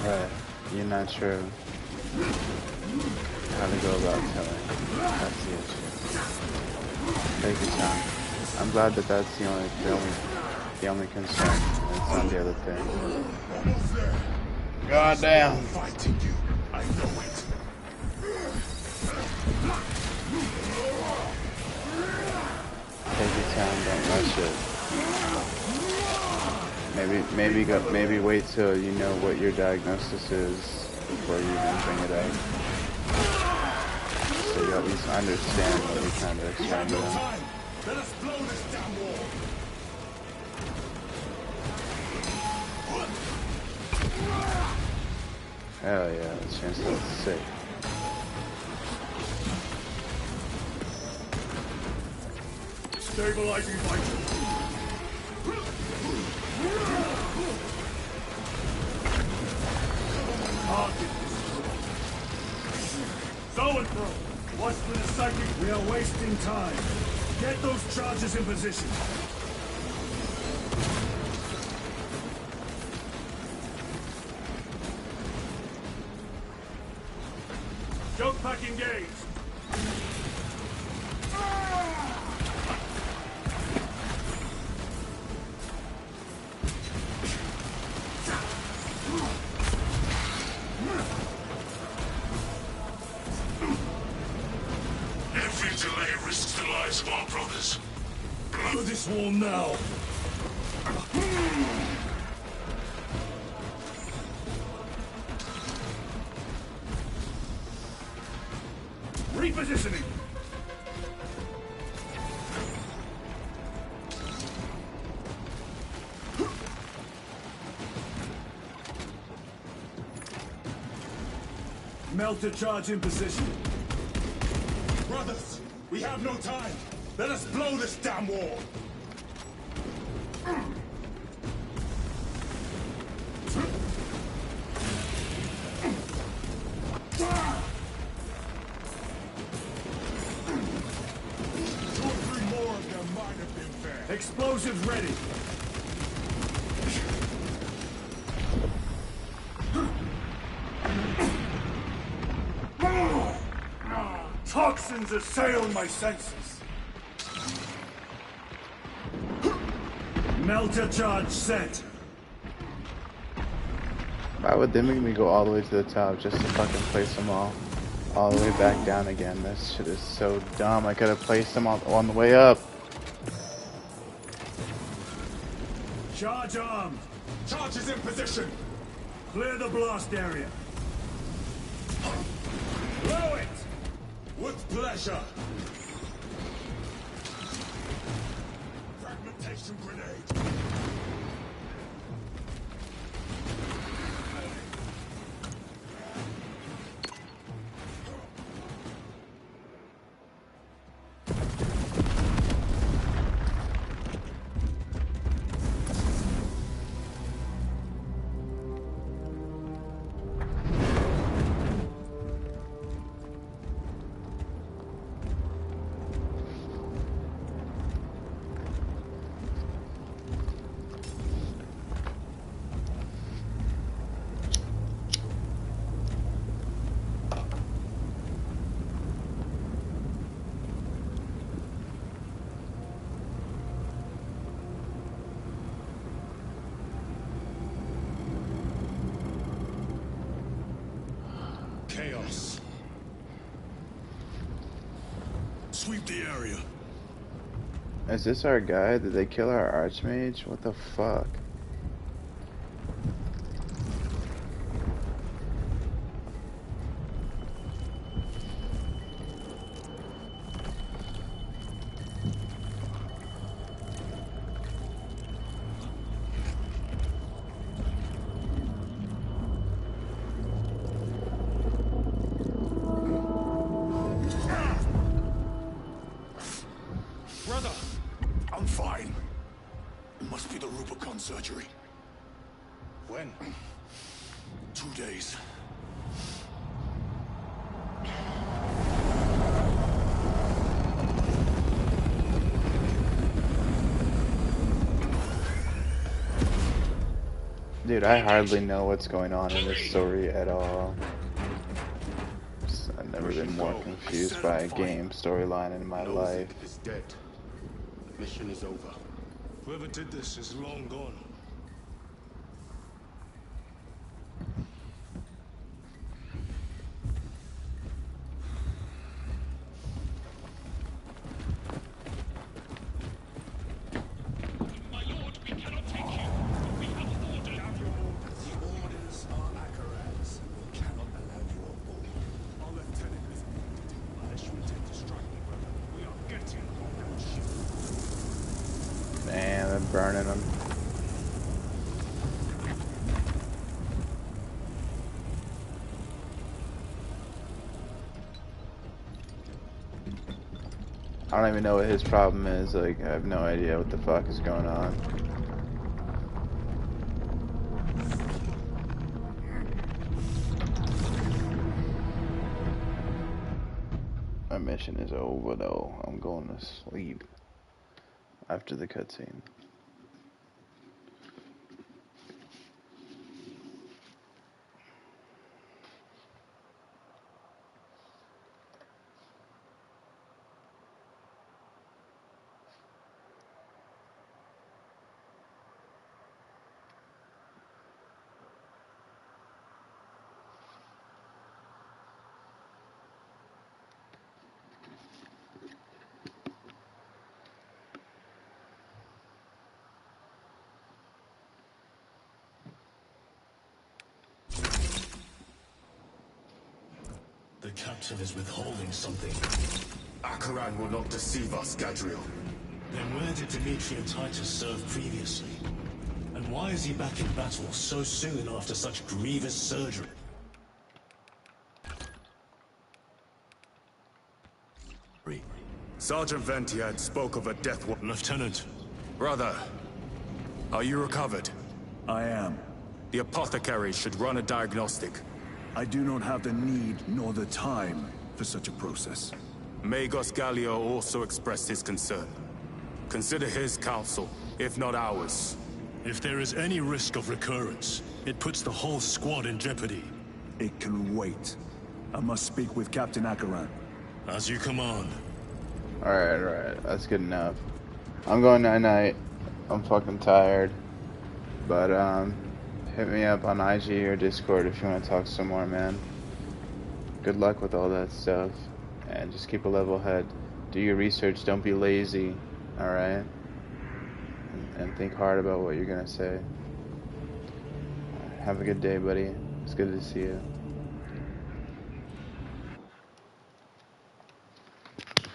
Right. You're not sure how to go about telling. That's the issue. Take your time. I'm glad that that's the only concern. It's not the other thing. God damn. Fighting you. I know it. Take your time, don't rush it. Maybe wait till you know what your diagnosis is before you even bring it up. So you at least understand what you're trying to explain to them. Let us blow this damn wall. Hell yeah, that chancel's sick. Stabilizing vitals. Target destroyed. So and fro. Watch for the psychic. We are wasting time. Get those charges in position. Choke pack engaged. Every delay risks the lives of our brothers. Blow this wall now. Repositioning. Melter charge in position. Brothers, we have no time. Let us blow this damn wall. Explosives ready. Toxins assail my senses. Melter charge set. Why would they make me go all the way to the top just to fucking place them all the way back down again? This shit is so dumb. I could have placed them all on the way up. Charge armed. Charge is in position. Clear the blast area. Blow it! With pleasure. Fragmentation grenade. Chaos. Sweep the area. Is this our guy? Did they kill our archmage? What the fuck? Brother, I'm fine. It must be the Rubicon surgery. When? 2 days. Dude, I hardly know what's going on in this story at all. I've never been more confused by a game storyline in my life. Is dead. Mission is over. Whoever did this is long gone. My lord, we cannot take you. We have ordered. The orders are Akarans. We cannot allow you on board. Our lieutenant is wounded. Unless you intend to strike me, brother, we are getting on that ship. Man, they're burning them. I don't even know what his problem is. Like, I have no idea what the fuck is going on. My mission is over though. I'm going to sleep after the cutscene. The captain is withholding something. Akaran will not deceive us, Gadriel. Then where did Dimitri and Titus serve previously? And why is he back in battle so soon after such grievous surgery? Sergeant Ventiad spoke of a death warrant. Lieutenant. Brother, are you recovered? I am. The apothecary should run a diagnostic. I do not have the need nor the time for such a process. Magos Gallio also expressed his concern. Consider his counsel, if not ours. If there is any risk of recurrence, it puts the whole squad in jeopardy. It can wait. I must speak with Captain Akaran. As you command. Alright, that's good enough. I'm going night-night. I'm fucking tired. But, hit me up on IG or Discord if you want to talk some more, man. Good luck with all that stuff. And just keep a level head. Do your research, don't be lazy. Alright? And think hard about what you're gonna say. Have a good day, buddy. It's good to see you.